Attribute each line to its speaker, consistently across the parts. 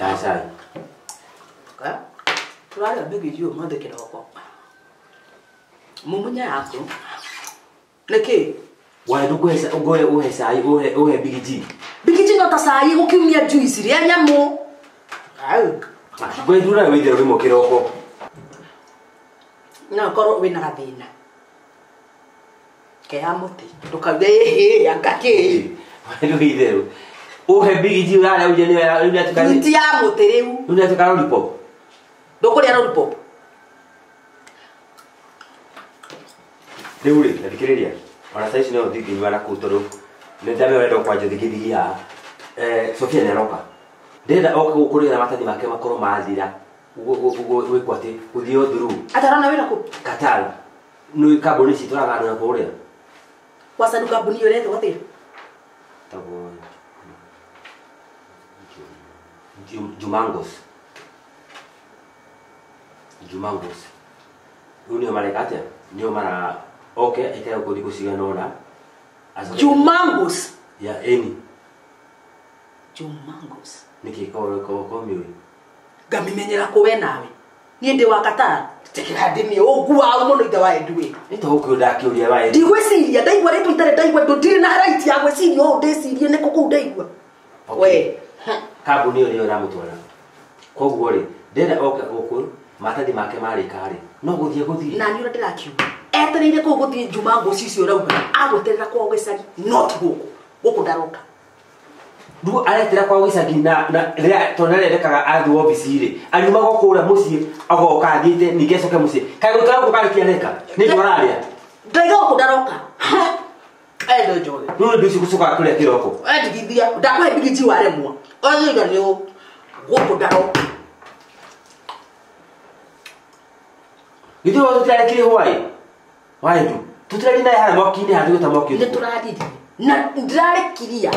Speaker 1: Tasai.
Speaker 2: Ka? Tulala bigi yo mande kiroko. Mumunya yako. Leke.
Speaker 1: Wa ndukwesa ugoye uhesai uhe bigiji.
Speaker 2: Bigiji no tasai ukimya juice ri anyamo. Au.
Speaker 1: Gwe dura withero bimo kiroko.
Speaker 2: Na koro we na gathina. Ke amuti. Tukabe yakake.
Speaker 1: Wa withero. Uhe bigiji ura ujeni uri atukari.
Speaker 2: Nti ya mutereu.
Speaker 1: Uri atukara lollipop.
Speaker 2: Doko ya lollipop.
Speaker 1: Deure, ndikiriria. Ona saici no thiki nywana kutoro. Nendame wenda kwanje thikiria. Sofia neroka. Ndenda okurira matani make makoro mathira. Ugo kwate uthio thuru.
Speaker 2: Atarona wira ku
Speaker 1: Katala. No ikaboni cituragana na kuria.
Speaker 2: Wasanu kabuni yore to
Speaker 1: Tabo. Jumangos. Unio marekate. Nio mara okay, ita ko di kusiga nona.
Speaker 2: Jumangos.
Speaker 1: Ya eni.
Speaker 2: Jumangos.
Speaker 1: Niki ko miwi.
Speaker 2: Gamimenyera ko we nawe. Ni ndi wakata. Tekira ndimi ogua muno ida wa edwe.
Speaker 1: Nito huko ndaki uri wa edu.
Speaker 2: Ndigweciria ndaigwa retu itare ndaigwa ndiri na right ya gweciria o ndecirie ne kuku ndaigwa. We.
Speaker 1: Kabuni uri ora mutwara. Koguo ri ndenda oka guku matadi make mari kare. No guthie.
Speaker 2: Na ni ura ndirakiu. Etereire ko guthie Jumangos icio rauga. Agweterera kwa gwecari not guku ndaroka.
Speaker 1: Ndu aretera kwa gicagi na ria tonarerekaga athu office ri ariuma gokura mucie agoka athite nigecoke mucie kai gutara ko kari kiareka ni moraria
Speaker 2: ndaiga kudaroka endo jole
Speaker 1: ndu ndu cikucuka kuria kiroko
Speaker 2: ndigithia ndakwa bigiji waremwa oyiga ni gukudaroka
Speaker 1: githio tutare kiri hwai ndu tutare na hara mokini hatu tamoki
Speaker 2: ni turadidi na ndirare kiria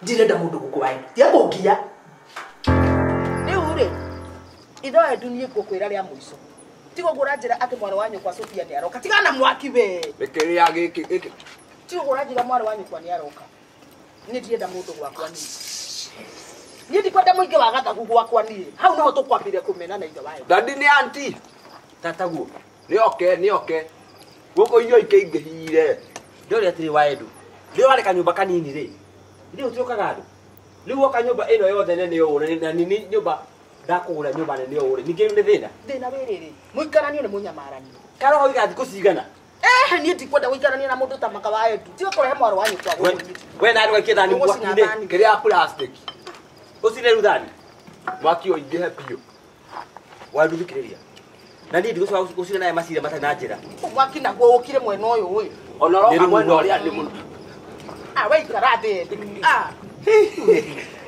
Speaker 2: ndirenda mundu gukwaini tia kungia ni ure ido edunie gukwira ria muico tigo guranjira ati mwana wanyu kwa Sofia ni aroka tigana mwaki we
Speaker 3: Bekeria giki
Speaker 2: tigo guranjira mwana wanyu kwa ni aroka ni ndienda mundu gwakwa ni ni ndikwenda muingi wa gathagu gwakwa ni hau no tukwambire kumena na ido wayo
Speaker 3: Dadi ni auntie
Speaker 1: tataguo
Speaker 3: ni okay Guko iyo ikeingehire
Speaker 1: ndori atiri wa edu ndio wale kanyumba kanini ri ndio tuokaga andu riu oka nyumba ino yothe nene ure na nini nyumba ndakugura nyumba nene ure ninge ni thina
Speaker 2: wiriri muikarani ni munyamarani
Speaker 1: karo ho igathi kucigana
Speaker 2: ni ndikwenda guikarani na mundu ta maka wa edu tigo kurehe mwaro wanyu kwa
Speaker 1: we na ndwa kithani mwaki-ini
Speaker 3: kiria plastic
Speaker 1: ucine ruthani
Speaker 3: mwaki oingihe pio
Speaker 1: wanduthikiriria na ndi ndigoca ucine naye macira mata na njira
Speaker 2: mwaki naguo ukire mwena uyu we
Speaker 3: ona roka mwena uria ni muno
Speaker 2: we ikarathi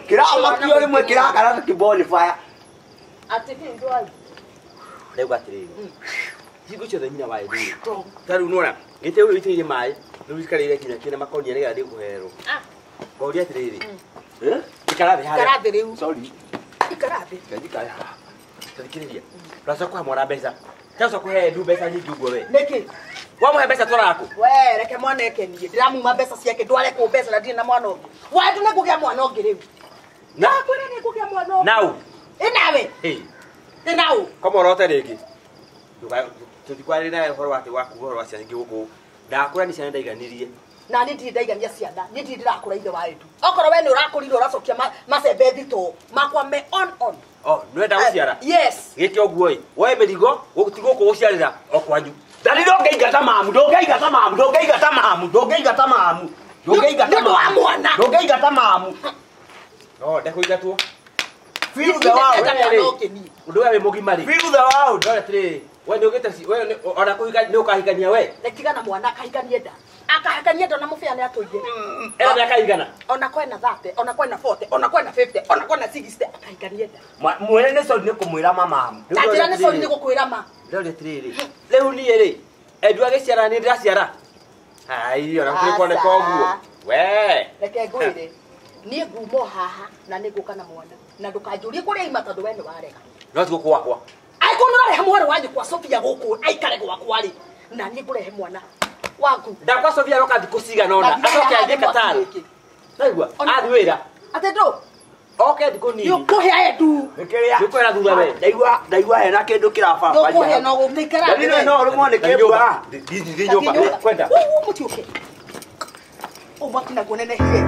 Speaker 3: kira mwaki ori mwe kira kana kiboni fire
Speaker 2: ati ndo ai
Speaker 1: ndauga atiriri hingo ciothe nyina wa edu taru nora gite uyu itiire mai riu ikarire kinya kina makonia nigetha ndikuherwo ngoria atiriri ikarathi
Speaker 2: ikarathi riu
Speaker 3: sorry
Speaker 2: ikarathi
Speaker 3: ngajikaya
Speaker 1: thikiriria racoka mwana mbeca tacoka kuhe edu mbeca nyingi uguo we
Speaker 2: niki
Speaker 1: wamuhe mbeca twaraku
Speaker 2: we reke mwana ekenie ndiramuma mbeca ciake ndware ku mbeca na ndire na mwana ungi wandu ne kugia mwana ungi riu
Speaker 1: na
Speaker 2: kwire ne kugia mwana ungi
Speaker 1: nau
Speaker 2: inawe nau
Speaker 1: kama rote rigi tutikwarire na horo wake waku horo wacia ngi guku ndakura ni ciana ndaiganirie
Speaker 2: na ni ndiri ndaigania ciana ni ndiri ndirakura ithe wa edu okoro we ni urakurire uracokia macembe thito makwa me on
Speaker 1: nwenda guciara
Speaker 2: yes
Speaker 1: giki oguo i we mirigo gutigo ku guciarira okwanyu
Speaker 3: Dadi ndongeigata mamu ndongeigata mamu
Speaker 1: no ndekuigatwo
Speaker 3: feel the wow
Speaker 1: undu we mugimari
Speaker 3: feel the wow
Speaker 1: ndore tiri we ndio gitasi we ona kuhika ni ukahikania we
Speaker 2: ndekigana mwana kahikanie nda akahikanie nda na mufia ni atoige
Speaker 1: ena akaigana
Speaker 2: ona kwena 30 ona kwena 40 ona kwena 50 ona kwena 60 akahikanie nda
Speaker 3: mwene ne so ni kumwira mamamu
Speaker 2: tajira ne so ni gukwira ma
Speaker 1: ndore tiri riu ni ri edu agiciara ni ndiraciara ai ona kwikone koguo we
Speaker 2: reke ngwire ni ngumo haha na ni guka na mwana na ndukanjurie kuria ima tondu we ni warega
Speaker 1: no tigo kwakwa
Speaker 2: aikunura rehe mwana wanyu kwa Sofia guku aikare gwakwa ri na ni ngurehe mwana waku
Speaker 1: ndakwa Sofia roka thikuciga nona acoke athie Katara naigua athi wira
Speaker 2: ate ndo
Speaker 3: Okay ndiko ni.
Speaker 2: Yo kuhe edu.
Speaker 3: Nikiria.
Speaker 1: Nikwera thutha we.
Speaker 3: Ndaigua hena kindu kiraba.
Speaker 2: Yo kuhe no gumikara.
Speaker 3: Ndino no rumo ne kebura.
Speaker 1: Thiĩ nyũmba. Kwenda.
Speaker 2: Mutioke. Umakina kunene hire.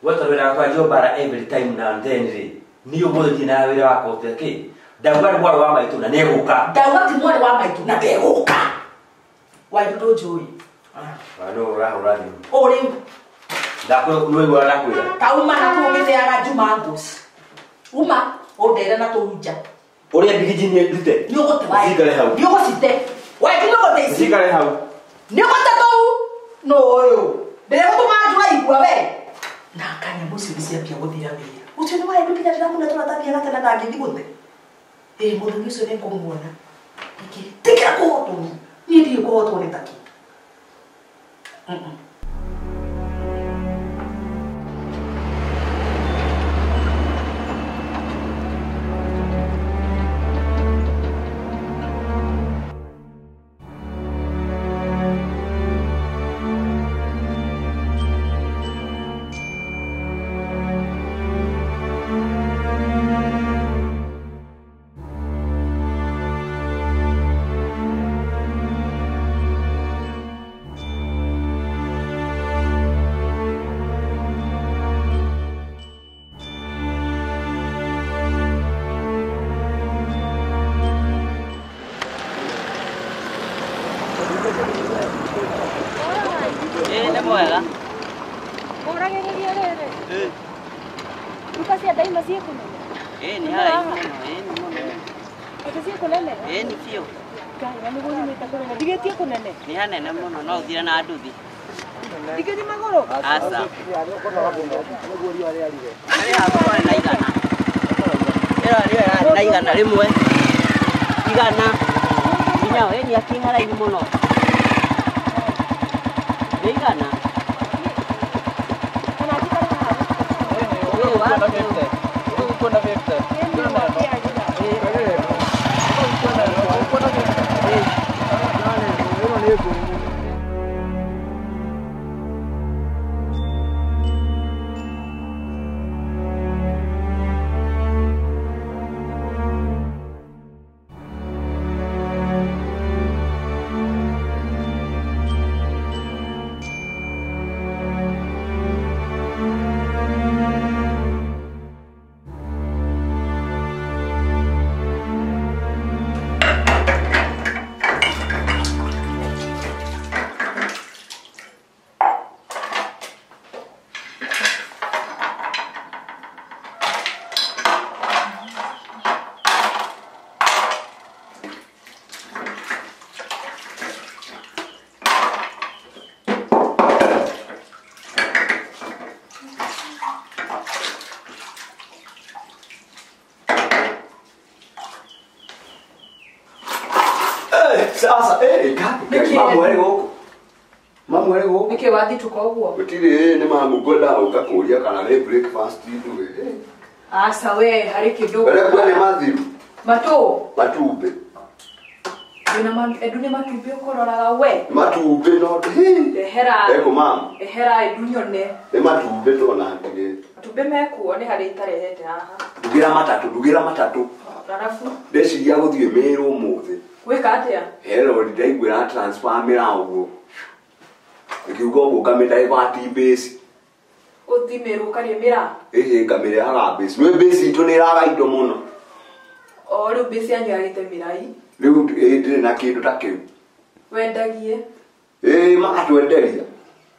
Speaker 1: Wata wĩra kwa Jombara every time na then rĩ. Niĩ ũmũthĩ na wĩra wakwa ũteke. Ndauga nĩ mwarĩ wa maitũ na nĩegũka.
Speaker 2: Ndauga ti mwarĩ wa maitũ na ndegũka. Wai ndũnjũĩ.
Speaker 1: Nũ ũrahũra thimũ.
Speaker 2: Ũrĩ
Speaker 1: Ndakwĩigua ndakwĩra.
Speaker 2: kauma na tũgĩtheaga Jumangos. Uma ũndere na tũhunja.
Speaker 1: Ũrĩa mbigiji nĩ ndute.
Speaker 2: Nĩ ũgũte waĩ.
Speaker 1: Cikare hau.
Speaker 2: Nĩ ũgũcite. Waĩ ti ũgũte ici.
Speaker 1: Cikare hau.
Speaker 2: Nĩ ũgũte tũu. No ũyũ. Ndĩregũtũma njũra igua we. Na kanyamũ icio nĩciambia gũthira wĩra. Ũcio nĩ waĩ ndũkinya ndĩramuna tũratambia gatene na ngĩthi gũte. Mũthuri ũcio nĩ ngũmuona. Tikĩra kũhotwo. Niĩ ndirĩ kũhotwo nĩ taki.
Speaker 4: Ni hanene muno no uthire na nduthi.
Speaker 2: Ndikĩthi magũrũ.
Speaker 4: Asa. Ari hapo na igana. Era na igana rimwe. Igana. Nginya we ni akihara-ini muno. Ni igana.
Speaker 2: Kana tikara haha.
Speaker 4: Wewe wa.
Speaker 3: Kuna vekta.
Speaker 5: Sasa mamwe rego
Speaker 2: Nĩkĩ wathi tuko ũguo?
Speaker 5: gutire nĩ mamugola ukakuria kana nĩ breakfast ndu
Speaker 2: Asa we harĩ kĩndũ.
Speaker 5: Bale kwa nĩ mathiru
Speaker 2: Matumbe.
Speaker 5: matumbe
Speaker 2: Edu nĩ matumbe ũkororaga we.
Speaker 5: matumbe no
Speaker 2: Ehera.
Speaker 5: eko mama
Speaker 2: Ehera edu nyone.
Speaker 5: nĩ matumbe to na ngire
Speaker 2: Matumbe mekuo nĩ harĩ itarehete haha.
Speaker 5: ndugira matatu
Speaker 2: Arafu
Speaker 5: ndeciria guthie mero umuthi
Speaker 2: gwĩka atĩa?
Speaker 5: hello ndaigwira transfer mĩrango ikiuga ũguo ngamĩdivert base
Speaker 2: Ũthimĩrwo karie mĩra.
Speaker 5: ngamĩrehaga base nĩ base itũ nĩ ĩraga indo mũno
Speaker 2: O rĩu base yanyu yagĩte mĩrai.
Speaker 5: rĩu ndĩrĩ na kĩndũ ta kĩu
Speaker 2: Wendagie.
Speaker 5: magatwenderia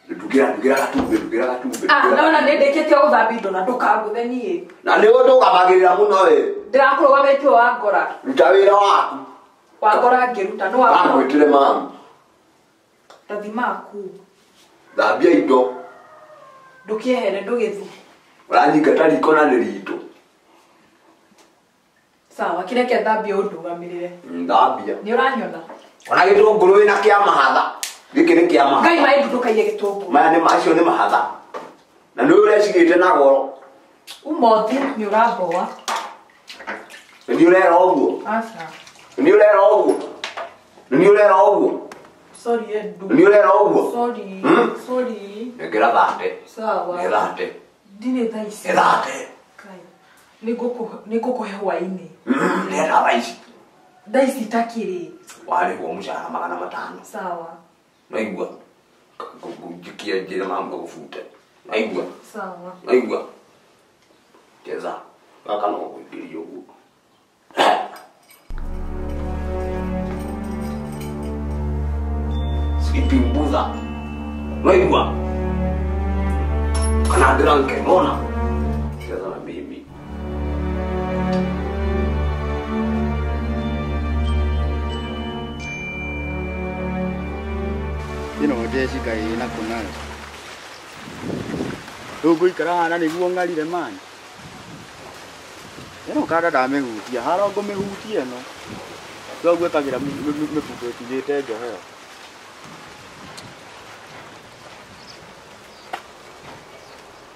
Speaker 5: ndugira gatumbĩ
Speaker 2: Ndona nĩndĩkĩtie gũthambia indo na ndũkangũthe niĩ.
Speaker 5: na nĩ ũndũgamagĩrĩra mũno we
Speaker 2: Ndĩrakũrũgamĩtie wa ngora.
Speaker 5: ruta wĩra waku
Speaker 2: Wa ngora ngĩruta no
Speaker 5: wagwĩtire mamu
Speaker 2: Tathi maku.
Speaker 5: thambia indo
Speaker 2: Ndũkĩehere ndũgĩthi.
Speaker 5: ũranyingata riko na nĩ ritũ
Speaker 2: Sawa kĩreke thambia ũndũgamĩrĩre.
Speaker 5: thambia
Speaker 2: Nĩ ũranyona?
Speaker 5: ona gĩtũngũrũ wĩna kĩa mahatha gĩkĩ nĩ kĩa mahatha
Speaker 2: Ngai maĩ ndũkaige gĩtũngũrũ.
Speaker 5: maya nĩ macio nĩ mahatha na nĩ ũrecigĩte na goro
Speaker 2: Umothi nĩ ũramboa.
Speaker 5: nĩ ũrera ũguo
Speaker 2: Asa.
Speaker 5: nĩ ũrera ũguo
Speaker 2: Sorry Edu.
Speaker 5: nĩ ũrera ũguo
Speaker 2: Sorry. Sorry.
Speaker 5: ngera thate
Speaker 2: Sawa.
Speaker 5: ngera thate
Speaker 6: Dine thaisi.
Speaker 3: Ethate.
Speaker 6: Kai. Niko hwaini.
Speaker 3: Nenda thaisi.
Speaker 6: Thaisi takiri.
Speaker 3: Wale kwa mshahara 500.
Speaker 6: Sawa.
Speaker 3: Naigua. Kujikia jina mambo kufuta. Naigua.
Speaker 6: Sawa.
Speaker 3: Naigua. Cheza. Kaka no kuigiria huko. Sleeping Buddha. Naigua. Kana dranke mona. Cheza na bibi.
Speaker 7: Jessica ina kunala. Dogo ikarana niguo ngalire mani. Eno kada damehutia harongo mehutie no. Dogo ekagira mefuko tujete njoheo.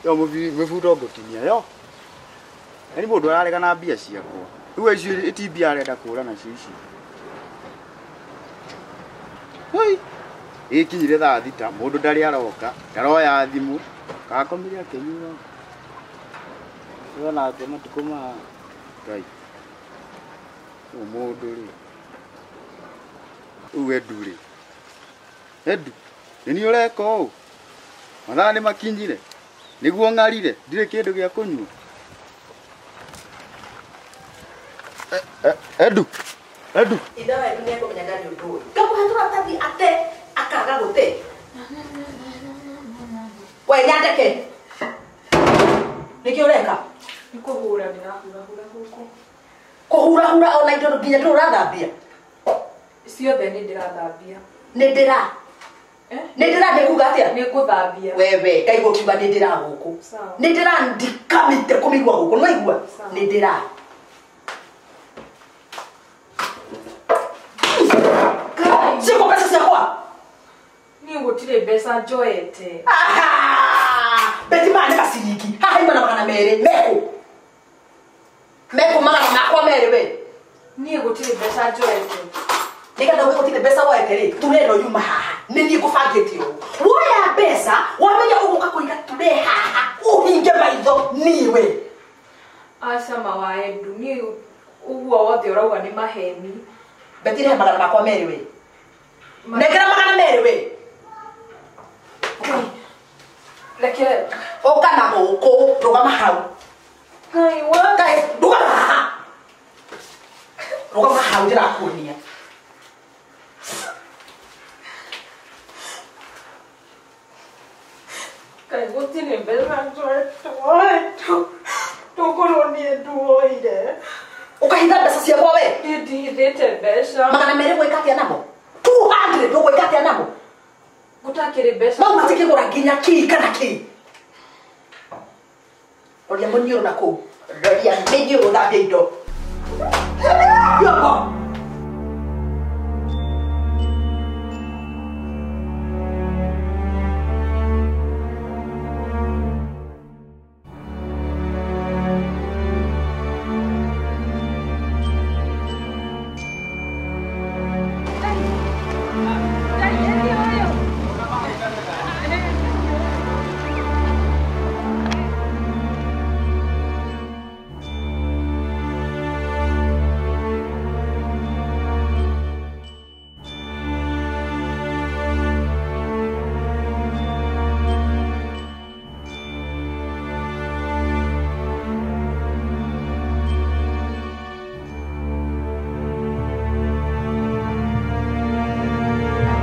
Speaker 7: Yo mefuto gotinia yo. Eni mundu ararega na mbia ciakwa. Riu icio itibia arenda kura na cici. Hoi. Ikinyire thaa thita mundu ndari aroka ndaroya thimu gakomire akenyura yona ate matukuma ngai umundu ri uwe nduri edu ni ureko u mathaa ni makinyire niguo ngarire ndire kindu gia kunyua edu
Speaker 2: idawa dunia ko menyagani undu kamu hatura tadi ate akaga gote we nyandeke nikiureka
Speaker 6: Nikuhura ndinahura huko.
Speaker 2: kuhura ona indo nginya turathambia
Speaker 6: Ciothe ni ndirathambia.
Speaker 2: nindira ndikuga atia
Speaker 6: Nikuthambia.
Speaker 2: wewe kaigua kiuga nindira guku
Speaker 6: Sawa.
Speaker 2: nindira ndikamite kumigwa guku no igua nindira siko pesa ciakwa
Speaker 6: Ni gutire mbeca njoete.
Speaker 2: beti mane basiringi haha imana magana mere meko magana makwa mere we
Speaker 6: Ni gutire mbeca njoete.
Speaker 2: nikada wewe gutire pesa woete ri tureno yuma haha nini gufangite u woya pesa wamenya uguka kuiga ture haha uhinge maitho niwe
Speaker 6: Aca mawaendu ni uguo wothe urauga ni maheni.
Speaker 2: betire magana makwa mere we nekera magana mere we
Speaker 6: Leke.
Speaker 2: okana guku rugama hau
Speaker 6: Hai wa.
Speaker 2: kai rugama hau ndirakuonia
Speaker 6: Kai gutire mbeca njoete. Tukorwo ni nduoire.
Speaker 2: ukahitha mbeca ciakwa we
Speaker 6: Ndithite mbeca.
Speaker 2: magana mere gwikatia namo 200 ndugwikatia namo
Speaker 6: Gutakire mbeca.
Speaker 2: mau matikigura nginya ki kana ki oria munyiru na ku roria munyiru thambia indo yoko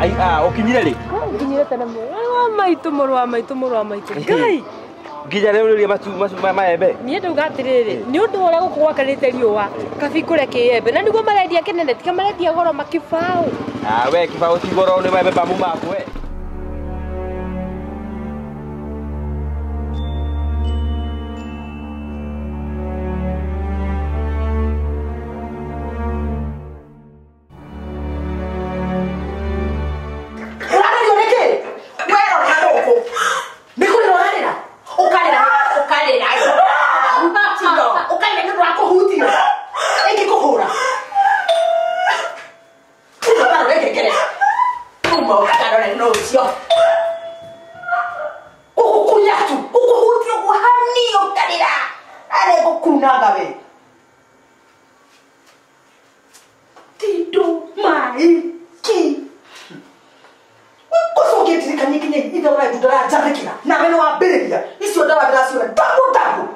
Speaker 1: ai ukinyire ri
Speaker 8: nginyire tena muru wa maitu ngai
Speaker 1: nginya leo ri maembe
Speaker 8: nie nduga atiriri ni undu uria guku gwakanite riua kabi kure kiembe na niguo marendia kinene tika marendia goro makibao
Speaker 1: we kibao ti goro ni maembe mamu makwe
Speaker 2: no thikiriria icio ndawa ndiraciona ndagu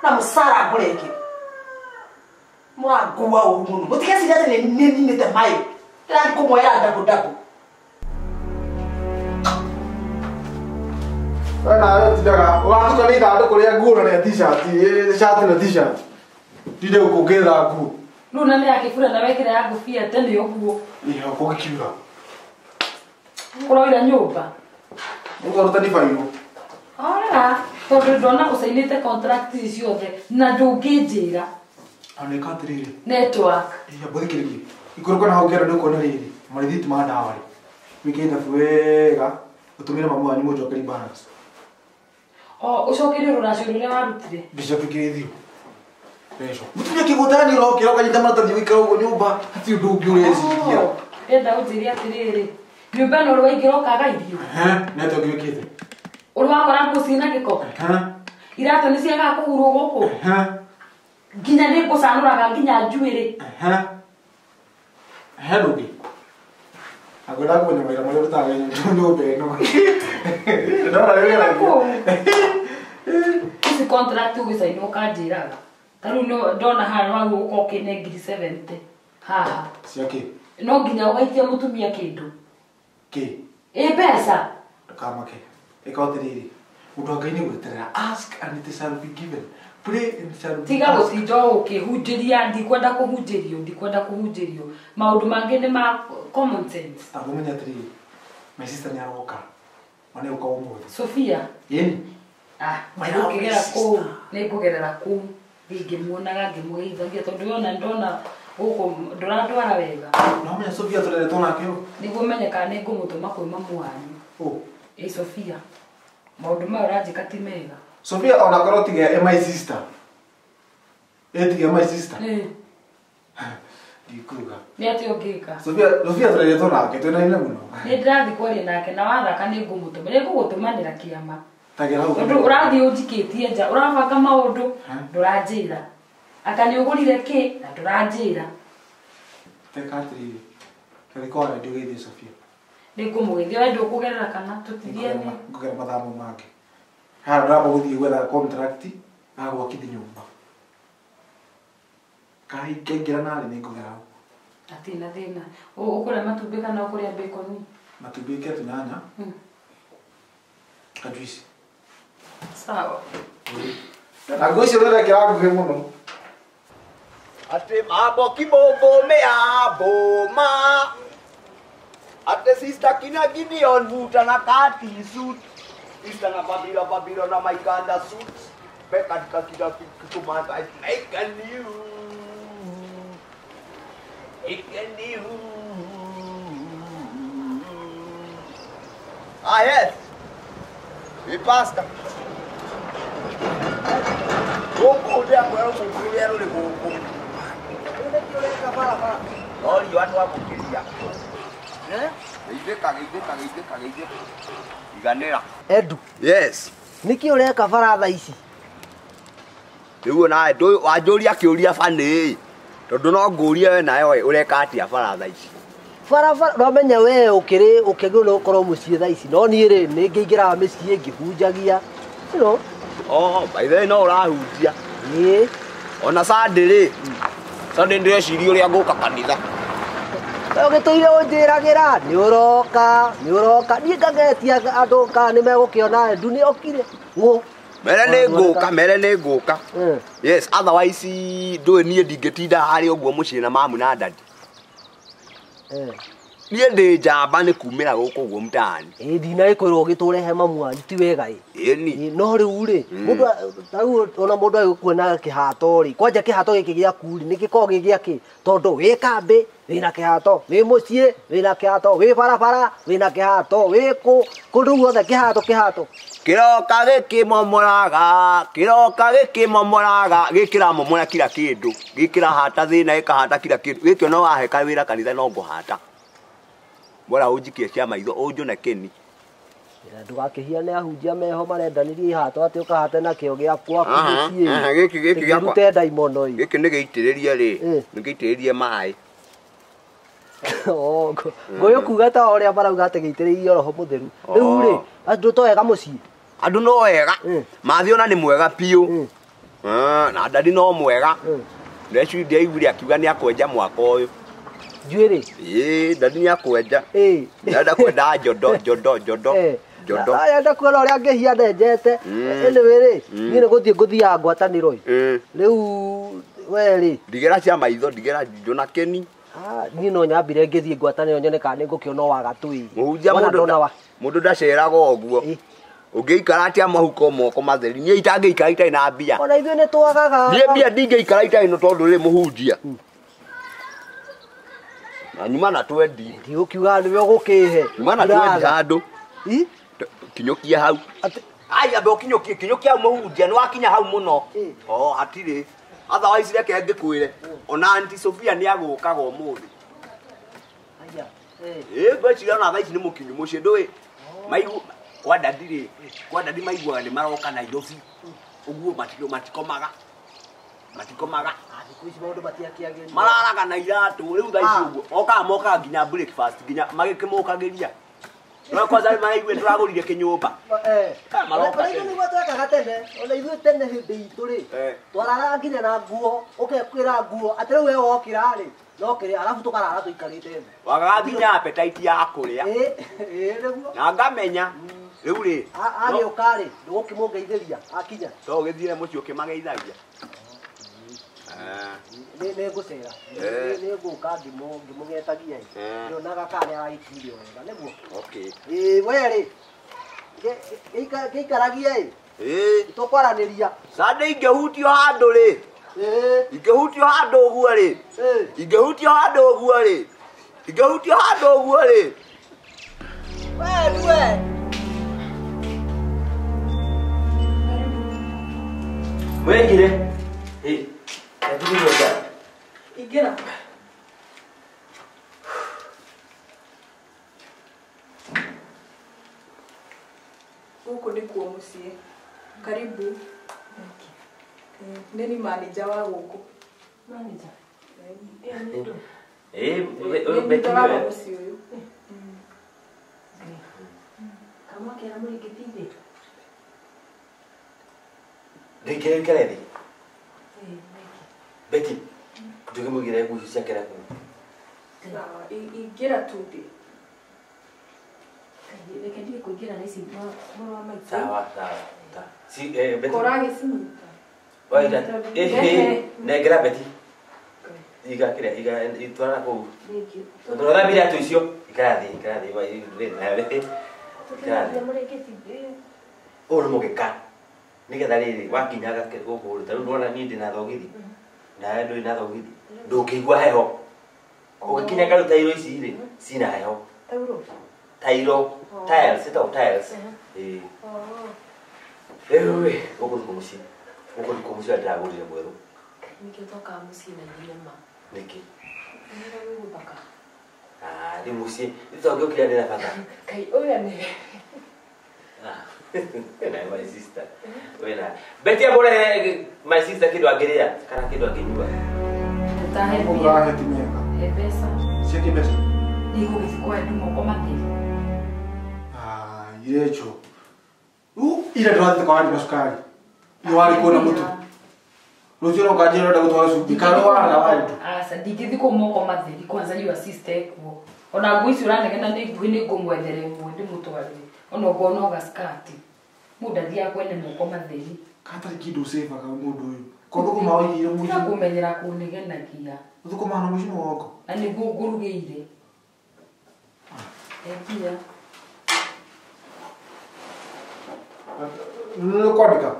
Speaker 2: na musara ngoreke murangua uru muno mutigeciria ati ni ninite mai ndirathi kumwera ndagu
Speaker 7: Ana tidaga watu kali da ko ya gura na t-shirt na t-shirt dide ko gera ku
Speaker 6: Luna nä akibura na wekire ya ngåbia tene å guo
Speaker 7: iyo ko kiura
Speaker 6: kå roira nyå mba
Speaker 7: ngo rutani faino
Speaker 6: ora tondå ndona å cainä te ciothe na ndå ngä njä ra
Speaker 7: ane katriri
Speaker 6: network
Speaker 7: iya bothikiriki ikuruka na hogera ndo kona riri marithiti ma dawa ri wikenda fuega utumire mamu wanyu mojo kali balance
Speaker 6: å cokerie rå racio rå rä a warutire
Speaker 7: bishop kithi pesho mutumia kigutani ro kiro kanyita maratathi wikara ugo nyumba hati undu ungi ureciria
Speaker 6: enda å njä ria atä rä rä nyå mba ä no å rä waingä ra å kaga irio
Speaker 7: neto ngiukite
Speaker 6: å rä wakora ngå cina gä ko iratå nä ciagaga kå hurwo gå kå nginya nä ngå canå raga nginya njuä rä
Speaker 7: Herugi. Agora kwenda maira maria rutaga nyumba ino. Ndora wira.
Speaker 6: ici contract å gä cainwo kanjä raga tarä u ndona harä wagå gå ka å kä ne ngiri 70 haha
Speaker 7: Siaki.
Speaker 6: no nginya å gaitia må tumia kä ndå
Speaker 7: Ki.
Speaker 6: ä mbeca
Speaker 7: Kamake. Ekatiriri. Mundu akaini gweterera ask and it shall be given. Pray and it shall be
Speaker 6: tiga gå tinda å kä hunjä ria ndikwenda kå hunjä rio ndikwenda kå hunjä rio maå ndå mangä nä ma common sense
Speaker 7: Agumenya atiriri. My sister ni aroka. Mane uka umuthi.
Speaker 6: Sofia
Speaker 7: Yeni.
Speaker 6: ndå ngä gera kå nä ngå gerera kå ngä muonaga ngä må geithagia tondå yona ndona gå kå ndå randwara wega
Speaker 7: No menya Sofia tureretwo nakio.
Speaker 6: nä guo menyeka nä ngå må tå ma kwä mamu wanyu
Speaker 7: Oh.
Speaker 6: ä Sofia maå ndå maya å ranjä ka ti mega
Speaker 7: Sofia ona korwo tige my sister. Tige my sister. Ndikuga.
Speaker 6: nä atä å ngä ka
Speaker 7: Sofia tureretwo nake twena muno.
Speaker 6: nä ndä rathiä kwaria nake na wathaka nä ngå må tå ma nä ngå gå tå manä ra kä ama
Speaker 7: Tagera hau.
Speaker 6: tondå å rathiä å njikä tie nja å rabanga maå ndå ndå ranjä ra aka nä å gå rire kä na ndå ranjä ra
Speaker 7: Teka atiriri. Karikora ndio geithie Sofia.
Speaker 6: nä ngå må geithia wendå kå gerera kana tå tithiane
Speaker 7: Ngugera mathambo make. Ha ndaba guthii gwetha contract agwakithi nyumba. Kai kengira nari ni ngugera hau.
Speaker 6: atina thä na å kå rä a matumbä kana å kå rä a mbäkoni
Speaker 7: Matumbike tunyanya. Kajuici.
Speaker 6: sawa
Speaker 7: Na goicio rere kiraguhe muno.
Speaker 5: Ate mambo kibongo meamboma. Ate sister kina Gideon buta na kati suit. Sister na babila na maikanda suit. Beka kida kitumanga make a new. Ah yes. We pasta. Go there where we are go. Ori watu wako kiria. Geithika. Iganira.
Speaker 3: Edu,
Speaker 5: Yes.
Speaker 3: niki ureka baratha ici?
Speaker 5: Riu nae ndu wanjuria kiuria bani. Tondu no ngurie we nae ureka atia baratha ici.
Speaker 3: Barabara no menya we ukigura no ukorwo mucie tha ici no ni ri ni ngeingiraga micii ngihunjagia no
Speaker 5: Oh, by the way no urahunjia.
Speaker 3: ii
Speaker 5: Ona Sunday ri. Sunday ndĩreciria ũrĩa ngũka kanitha.
Speaker 3: ugituire unjiragira ni uroka ni ngagetia andu ka ni megukiona ndu ni okire ngo
Speaker 5: Mere nĩ ngũka. Yes, otherwise ndũĩ niĩ ndingĩtinda harĩa ũguo mũciĩ na mamu na dadi. Niĩ ndĩ njamba nĩ kumĩra gũkũ ũguo mtaani.
Speaker 3: ndinaikwirwo giturehe mamu wanyu ti wega
Speaker 5: Ĩni.
Speaker 3: no riu ri mundu tau ona mundu agikuona kihato ri kwanja kihato giki giaku ri nigikorwo gigiaki tondu wi kambi wina kihato wi mucii wina kihato wi barabara wina kihato wi kundu guothe kihato
Speaker 5: Kĩroka gĩkĩmomoraga gĩkĩramomora kila kĩndũ gĩkĩrahata thĩna gĩkahata kila kĩndũ gĩkĩ no waheka wĩra kanitha no ngũhata bora ũnjikie cia maitho ũnjone kĩni
Speaker 3: ndugakihiane ahunjia meho marendanirie ihato ati ukahate na kio giakwa kucie
Speaker 5: gĩkĩ gĩakwa
Speaker 3: rute daimono i
Speaker 5: gĩkĩ nĩ gĩitĩrĩrie rĩ nĩ gĩitĩrĩrie maĩ
Speaker 3: ngoyo kuga ta uria marauga ati giitiririo roho mutheru riu ri andu to wega mucii
Speaker 5: Andu no wega. Mathi ona ni mwega piu. Na Dadi no mwega. Necu ndia iguri akiuga ni akwenja mwaka uyu.
Speaker 3: Njuĩrĩ.
Speaker 5: Dadi ni akwenja. Nenda kwenda njondo.
Speaker 3: Aya kuona ũrĩa angĩhiana enjete. Anyway, niĩ nĩ gũthiĩ ngũthiaga ngwatanĩro rĩu we
Speaker 5: ndigera cia maitho ndigera ndona keni.
Speaker 3: Niĩ no nyambire ngĩthiĩ ngwatanĩro nyone kana nĩ ngũkĩona wa gatũi.
Speaker 5: Mũhunjia mũndũ ndaceraga ũguo. Ũngĩikara atia mahuko moko matheri niĩ itangĩikara itarĩ na mbia.
Speaker 3: Ona ithuĩ nĩ twagaga.
Speaker 5: Niĩ mbia ndingĩikara itarĩ no tondũ rĩ mũhunjia. Na nyuma na twendi.
Speaker 3: Ndigũkiuga nĩwe ũgũkĩhe.
Speaker 5: Nyuma na twendi handũ. Kinyũkia hau. Ai ambe kinyũkia hau mũhunjia nĩ wakinya hau mũno. Hatirĩ. Otherwise reke ngĩkwĩre. Ona Aunty Sophia nĩ agũkaga ũmũthĩ. Ngwĩciria ona thaa ici nĩ mũkinyu mũciĩ ndũĩ. Maigu kwa Dadi maiguaga nĩ maroka Nairobi. Ũguo matikomaga. Mararaga na iratũ rĩu thaa ici ũguo. Mokaga nginya breakfast nginya magĩkĩmũkagĩria. No kwanza maigue tũragũrire kĩnyũmba.
Speaker 3: Maroka nĩguo twekaga tene. Ona ithuĩ tene hĩndĩ itũ rĩ. Twararaga nginya na nguo. Ũkekwĩra nguo atĩ rĩu we wokĩra rĩ. No kĩrĩ arabu tũkarara tũikarĩte thĩ. Wagaga nginya appetite ya kũrĩa. Nĩguo. Na ngamenya rĩu rĩ. Agĩũka rĩ ndũgũkĩmũngeithĩria akinya. To ũgĩthire mũciĩ ũkĩmageithagia. Nĩ ngũcera. Nĩ ngũka ngĩmũgetagia. Nyonaga kana aragĩkirio wega nĩguo. Okay. We rĩ. Gĩikaragia ĩ. Tũkwaranĩria. Sunday ingĩhutio handũ rĩ. Ingĩhutio handũ ũguo rĩ. Ingĩhutio handũ ũguo rĩ. We.
Speaker 1: Wengire.
Speaker 6: Ingĩra. Gũkũ nĩ kuo mũciĩ. Karibu. Nĩ ni manager wa gũkũ. Manager? Beti wewe. Kama kera mũrĩngĩtithĩ.
Speaker 1: Ndĩkĩrĩkĩre thĩ. Beti, ndũkĩmũgĩre nguo cia kera kũu.
Speaker 6: Ingĩra tu ndĩ.
Speaker 9: Reke ndige kũingĩra na ici mũrũ wa maitũ.
Speaker 1: Sawa. Si Beti.
Speaker 6: Koragĩcinyita.
Speaker 1: Waida. Nengera Beti. Iga itwara kũu. Ndũrora bila tu icio. Ikarathi. Ũrũ mũgĩka. Nigetha rĩrĩ wakinyaga gũkũ rĩ ndũrona niĩ ndĩna thogithi. Na ndũrĩ na thogithi. Ndũkĩigua heho. Ũgĩkinya karu tairo ici rĩ cina heho. Tairo. Tiles, ito tiles. Gũkũ nĩ mũciĩ. Gũkũ nĩ mũciĩ ndĩragũrire mwerũ.
Speaker 9: Nĩkĩo toka mũciĩ na nyama.
Speaker 1: Nĩkĩ?
Speaker 9: Nĩra gũthaka.
Speaker 1: Nĩ mũciĩ. Nĩtũngĩũkĩra nĩ na bata.
Speaker 9: Kai ũrĩa nĩ.
Speaker 1: My sister. Beti amore my sister kĩndũ angĩrĩa kana kĩndũ angĩnyua.
Speaker 9: Tahe pesa.
Speaker 7: Sieki pesa.
Speaker 9: Niko gĩciko ya ndũmũ komatĩ.
Speaker 7: Irecho. Ile ndũrathi kwa wadi na sukari. Iyo wali kuona mũtu. Rũciũ no kanjĩra ndagũ twara cumbĩ. Karo wala wadi.
Speaker 9: Asa ndingĩthi kũmoko matheri kwanza you sister kuo. Ona ngui icio ũranegena nĩ nguĩ nĩ ngũmwethere mwe ndĩmũtwarire. Ona ngono gaskati. Muda dia kwene moko matheri.
Speaker 7: Katari kido save aka mundu uyu. Kondo kuma oyire mu.
Speaker 9: Ira kumenyera kunegenagia.
Speaker 7: Uthuko mana mushino wako.
Speaker 9: Ani gugurugeire. Ekia.
Speaker 7: Nuno kwandika.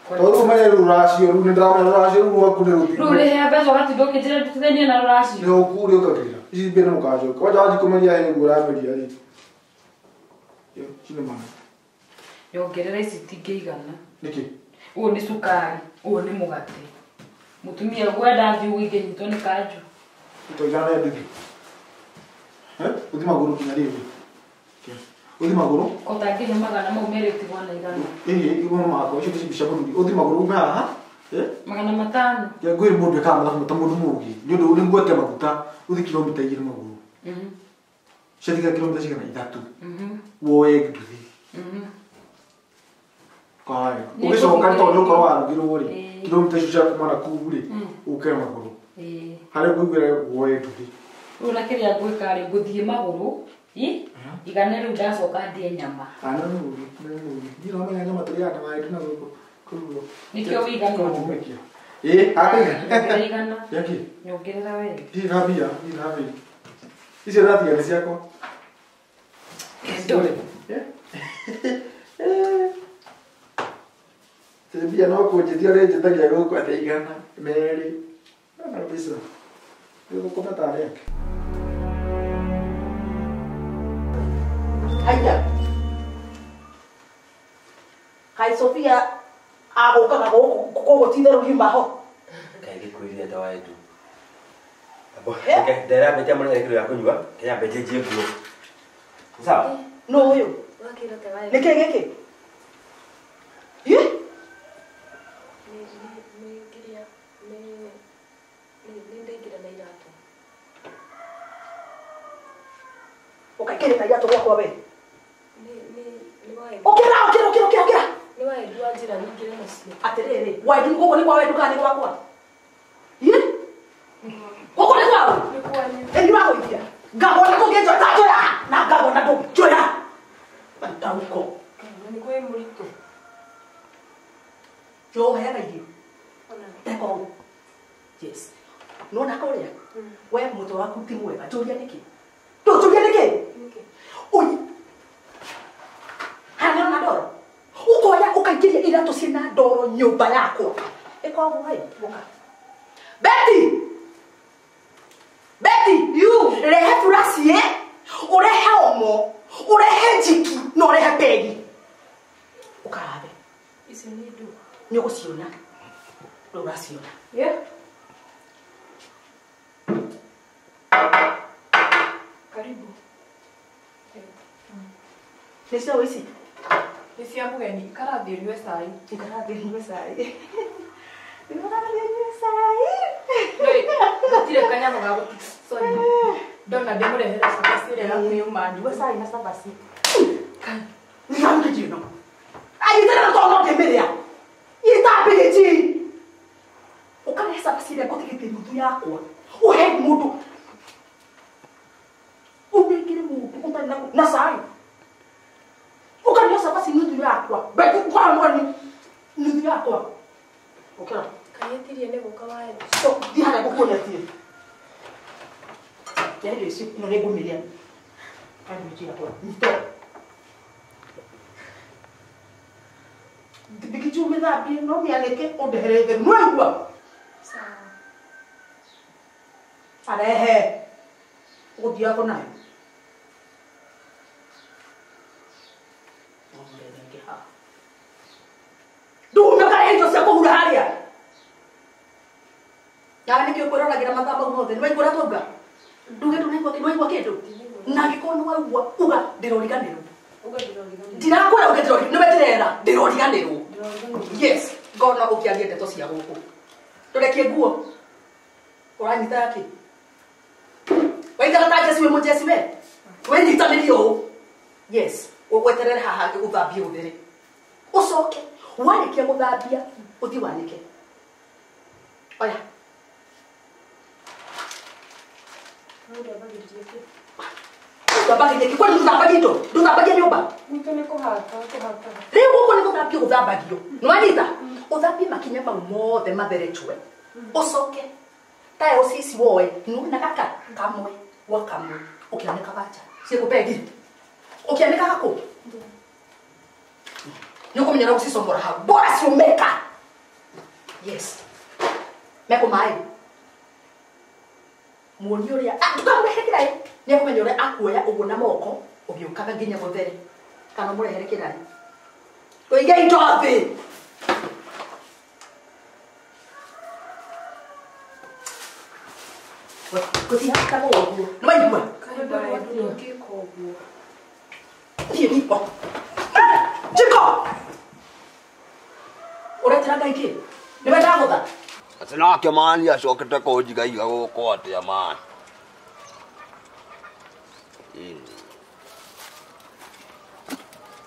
Speaker 7: Todo manya ruracio, rune drama ruracio, ruwa kule ruti.
Speaker 9: Rure ya bezo hati doke jira tutenia na ruracio.
Speaker 7: Leo kule ukakira. Isi bena mukajo. Kwa jaji kumenya yeye gura meri ali. Yo, chino mana.
Speaker 9: Yongerera ici tingĩigana.
Speaker 7: Nĩkĩ?
Speaker 9: Ũũ nĩ cukari, ũũ nĩ mũgate. Mũtumia gwenda thiĩ ũngĩnyitwo nĩ kanjũ.
Speaker 7: Tũigana ya nduthi. Uthi magũrũ kinya rĩu. Uthi magũrũ?
Speaker 9: Kotangĩhe magana mau merĩ ũtigwo na igana.
Speaker 7: Igũrũ makwa icio cibica mũrugi. Uthi magũrũ ume haha?
Speaker 9: Magana matano.
Speaker 7: Ya gwĩrĩ mũndũ ekaga mathabu ta mũndũ mũũgĩ. Nĩ ũndũ nĩ nguote maguta uthi kilomita 2 magũrũ. Ciatiga kilomita cigana 3. Woe nduthi.
Speaker 10: Kai. Ugicoka tondu ukorwo warugirwo ri. Kilomita icio cia kuma na kuu ri. Uke maguru. Hari ngwigire woe nduthi.
Speaker 6: Una kiria gwika ri guthie maguru. Igana riu ndacoka ndie nyama.
Speaker 10: Ana nuri. Ndiro menya nyama turi anda mai tuna kurugo.
Speaker 6: Nikio wigana.
Speaker 10: Akaiga.
Speaker 6: Igana.
Speaker 10: Yaki.
Speaker 6: Nyongerera we.
Speaker 10: Ndirabi. Icio rathia ni ciakwa.
Speaker 6: Ndore.
Speaker 10: Tembia no kunjithia ri njithagia guku ateigana meri. Na bisa. Ndio kuma tare.
Speaker 2: Haya. Hai Sofia agoka na gogo tindero himbaho.
Speaker 1: Kaige kuiria dawa yetu. Abo. Ndera bete mwana ekiro ya kunywa, kaya bete jebu. Sawa?
Speaker 2: No huyo.
Speaker 8: Wakira tawaye.
Speaker 2: Neke ngeke. Ukakere na yato wako we. Okera.
Speaker 8: Ni wae dua jira ngire musio.
Speaker 2: Aterere. Wae dun gogo ni kwa we dukani kwako. Gogo ni kwako.
Speaker 8: Ni kwa ni.
Speaker 2: Ndi wako ikia. Gago na kugejo tato ya. Na gago na to joya. Bantauko.
Speaker 8: Ni kwa murito.
Speaker 2: Jo hera yi. Teko. Yes. No na korea. We muto waku ti mwega. Joya niki. Joya niki. Oi. Hana na doro. Ukoya ukaingiria irato cina ndoro nyumba yako. Eko hai boka. Betty, you rehe furasie, urehe omo, urehe jiki, no rehe pegi. Ukarabe.
Speaker 8: Isi ni du.
Speaker 2: Nyoko siona. Dora siona.
Speaker 8: Yeah. Karibu.
Speaker 2: Nisa wisi.
Speaker 8: Nisi ya mugeni karathiriwe sai.
Speaker 2: Karathiriwe sai.
Speaker 8: Tire kanyama gago. Sorry. Dona demore hera sabasi re hapo mani.
Speaker 2: Wewe sai na sabasi. Ngamke jino. Ai tena tono kemelea. Itapiga chi. Ukale sabasi re kotikete mtu yako. Uhe mudu. Ubekire mudu utana na sai. Ukale sabasi nudu yako. Betu kwa mwani. Nudu yako. Okay.
Speaker 8: Kayetirie ne gukawaye.
Speaker 2: So, dihana gukona tie. Yaani isi no nego milia. Ani mjia kwa. Nito. Bikichu mena bi no mi aleke o deherede no ewa.
Speaker 8: Sawa.
Speaker 2: Arehe. O dia ko nai. Du me kare hiyo sako hularia. Yaani kio kora gira mataba unote. Nwe kora toga. Duge tunaiwa kitu. Na gikono wa uga ndiroriganiro.
Speaker 8: Uga ndiroriganiro.
Speaker 2: Ndirakora uga ndiroriganiro. Nwe ndirera ndiroriganiro. Yes. Gona ukiaria ndeto cia guku. Turekie guo. Uranyita yake. Waitara ta Jesu we mujesi we. We nyita milio. Yes. Weterere haha uthambie utheri. Ucoke. Warikia guthambia uthi wanike. Oya. Ndabagije kwani ndabagito ndabagije nyumba
Speaker 8: Mito niko hata
Speaker 2: leo uko niko thambia uthambagio nwanyita uthambie makinya mau mothe matheretwe ucoke tae usisi woe nuna kaka kamwe wakamwe ukianeka bacha sikupegi ukianeka kako nyuko mnyara usisombora ha bora si umeka yes meko mai Munyoria tukamweherekera ni kumenyore akuoya ugu na moko ugiukaga nginya guthere kana mureherekera oiga indothi kuti hata gogo nwaigua
Speaker 8: karibu ndio kiko guo.
Speaker 2: Tie nipo Jiko uretera ngaiki ni wenda gutha
Speaker 5: Ati nake mani acokete kunjiga iga guko atia mani.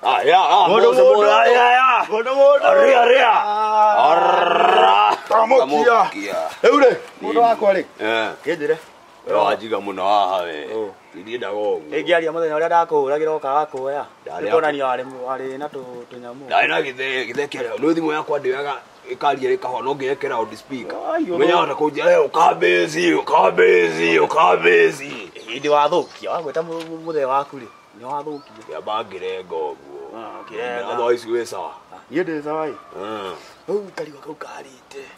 Speaker 5: Aya, modo. Aya. Modo. Aria. Arra.
Speaker 7: Tamokia. Eure, modo wako ri.
Speaker 5: Kĩnjĩre. Wewe wajiga mũno haha we. Ndienda gogo.
Speaker 7: Ĩngĩaria mũthenya ũrĩa ndakũhũragĩra ũkaga kuoya. Nĩkuonania warĩ na tũnyamũ.
Speaker 5: Ndarĩ na gĩthĩ kĩrĩa. Nĩ thimũ yakwa ndĩoyaga ĩkaria rĩkahona no ngĩekĩra loud speaker. Menya hata kũnjĩra ũkambĩci.
Speaker 7: Hĩndĩ wathũkia wagwĩta mũthee waku rĩ. Nĩ wathũkia.
Speaker 5: Yamba ngĩrenga ũguo. Kĩrenga ici wĩ sawa.
Speaker 7: Niĩ ndĩ sawa ĩ.
Speaker 5: Rĩu kariũa kau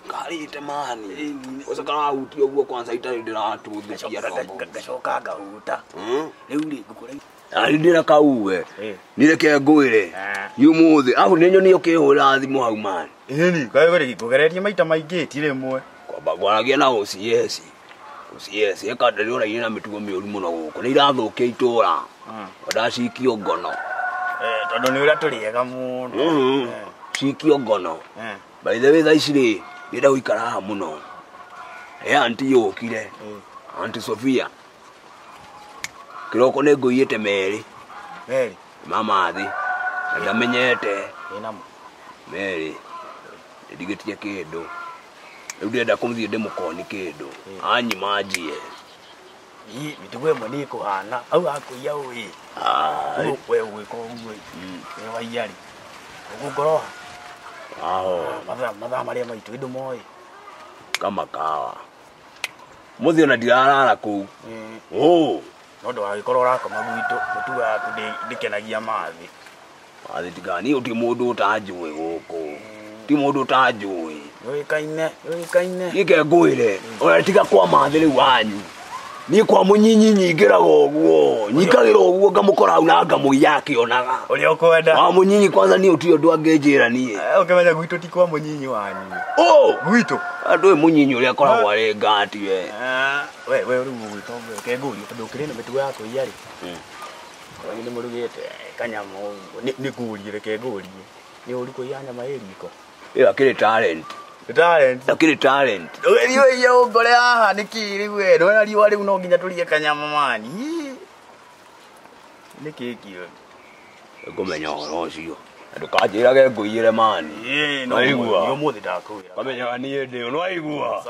Speaker 5: karĩte mani. Ũcakara wahutia ũguo kwanza itarĩ ndĩratũthũkia
Speaker 7: ngacoka ngahuta. Rĩu rĩ ngũkũra
Speaker 5: Ari ndĩra kau we. Nĩreke ngwĩre. Yumuthi aho nĩ nyoni ũkĩhũra thimũ hau mani.
Speaker 7: Ĩni kaĩ gũrĩ gũgereria maita maingĩ ti rĩmwe.
Speaker 5: Kwamba gwaragia na OCS. OCS ekandĩrĩ ũraine na mĩtugo mĩũru mũno gũkũ. Nĩ irathũkia itũra. Wadacikio ngono.
Speaker 7: Tondũ nĩ ũrĩa tũrĩega mũno.
Speaker 5: Cikio ngono. By the way thaa ici rĩ ndĩrenda gũikara haha mũno. Aunti yũkire. Aunti Sophia. Kĩroko nĩ ngũiyĩte merĩ. Mama thĩ. Ndamenyete. Merĩ. Ndigĩtie kĩndũ. Rĩu ndĩrenda kũmũthiĩ ndĩmũkoni kĩndũ. Anyima njie.
Speaker 7: Mĩtugo ĩmwe nĩ ĩkũhana. Hau hakũiya ũĩ. We ũgwĩka ũguo. Wĩ waiyari. Ũgũngoroha. Mathaa marĩa maitũ ĩndũ moĩ.
Speaker 5: Kama kawa. Mũthĩ ona ndirarara kũu.
Speaker 7: No ndũgagĩkorwo ũrakoma gwitũ. Mĩtugo yaku ndĩkenagia mathĩ.
Speaker 5: Mathĩ tiga niĩ ti mũndũ ũtanjũĩ gũkũ. Ti mũndũ ũtanjũĩ.
Speaker 7: Yũĩkaine.
Speaker 5: Gĩke ngwĩre. Ona tiga kwa mathĩ rĩu wanyu. Niĩ kwa mũnyinyi nyingĩraga ũguo. Nyikagĩra ũguo ngamũkora hau na ngamũiya akĩonaga.
Speaker 7: Ũrĩa ũkwenda.
Speaker 5: Wa mũnyinyi kwanza niĩ ũtirĩ ũndũ angĩnjĩra niĩ.
Speaker 7: Ũkĩmenya gwitũ ti kwa mũnyinyi wanyu. Gwitũ.
Speaker 5: Ndũĩ mũnyinyi ũrĩa akoragwo arĩ ngati we.
Speaker 7: We rĩu ũgwĩka ũguo kengũrio tondũ ũkĩrĩ na mĩtugo ya kũiya rĩ. Koguo nĩ mũrugĩte kanyama ũguo. Nĩ ngũrie reke ngũrie. Nĩ ũru kũiya nyama ĩ riko.
Speaker 5: Ĩyo akĩrĩ talent. Akĩrĩ talent.
Speaker 7: Riũa ũngore haha nĩ kĩĩ rĩu we. Nĩwona riũa rĩu no nginya tũrĩe kanyama mani. Nĩ kĩĩ kĩo.
Speaker 5: Ngũmenya ũhoro ũcio. Ndũkanjĩrage ngũiyĩre mani.
Speaker 7: Naigua. Nĩ ũmũthĩ ndakwĩra.
Speaker 5: Kamenyaga niĩ ndĩ nĩwaigua.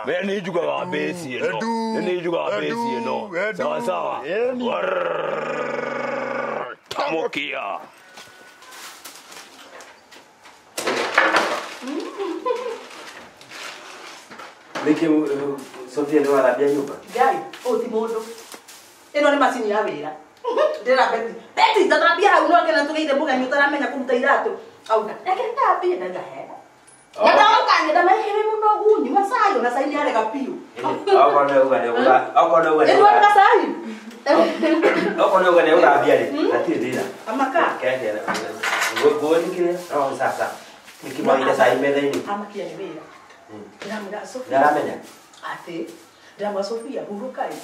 Speaker 5: Menya nĩ njugaga bĩci ĩno. Nĩ njugaga bĩci ĩno. Sawa sawa. Tamokia.
Speaker 1: Nĩkĩ Sophia nĩ warambia nyũmba?
Speaker 2: Ngai, ũyũ ti mũndũ. Ĩno nĩ macini ya wĩra. Ndĩra Beti tathambia hau no ngena tũgeire mũgeni ũtaramenya kũruta iratũ. Auga, reke ndambie ndagahe. Nadaoka nda mahewe mũno gunyi masayo na saini yale kapiu.
Speaker 1: Okorwo nĩ uga
Speaker 2: Ndio ndasai.
Speaker 1: Okorwo nĩ uga urambia rĩ, hatirĩ thĩna.
Speaker 2: Amaka.
Speaker 1: Kende. Ngũnikire no sasa. Nikimaida sai metha-inĩ.
Speaker 2: Amakia nĩ wĩra. Ndamwĩra Sophia.
Speaker 1: Ndaramenya.
Speaker 2: Atĩ ndamwa Sophia hurukai.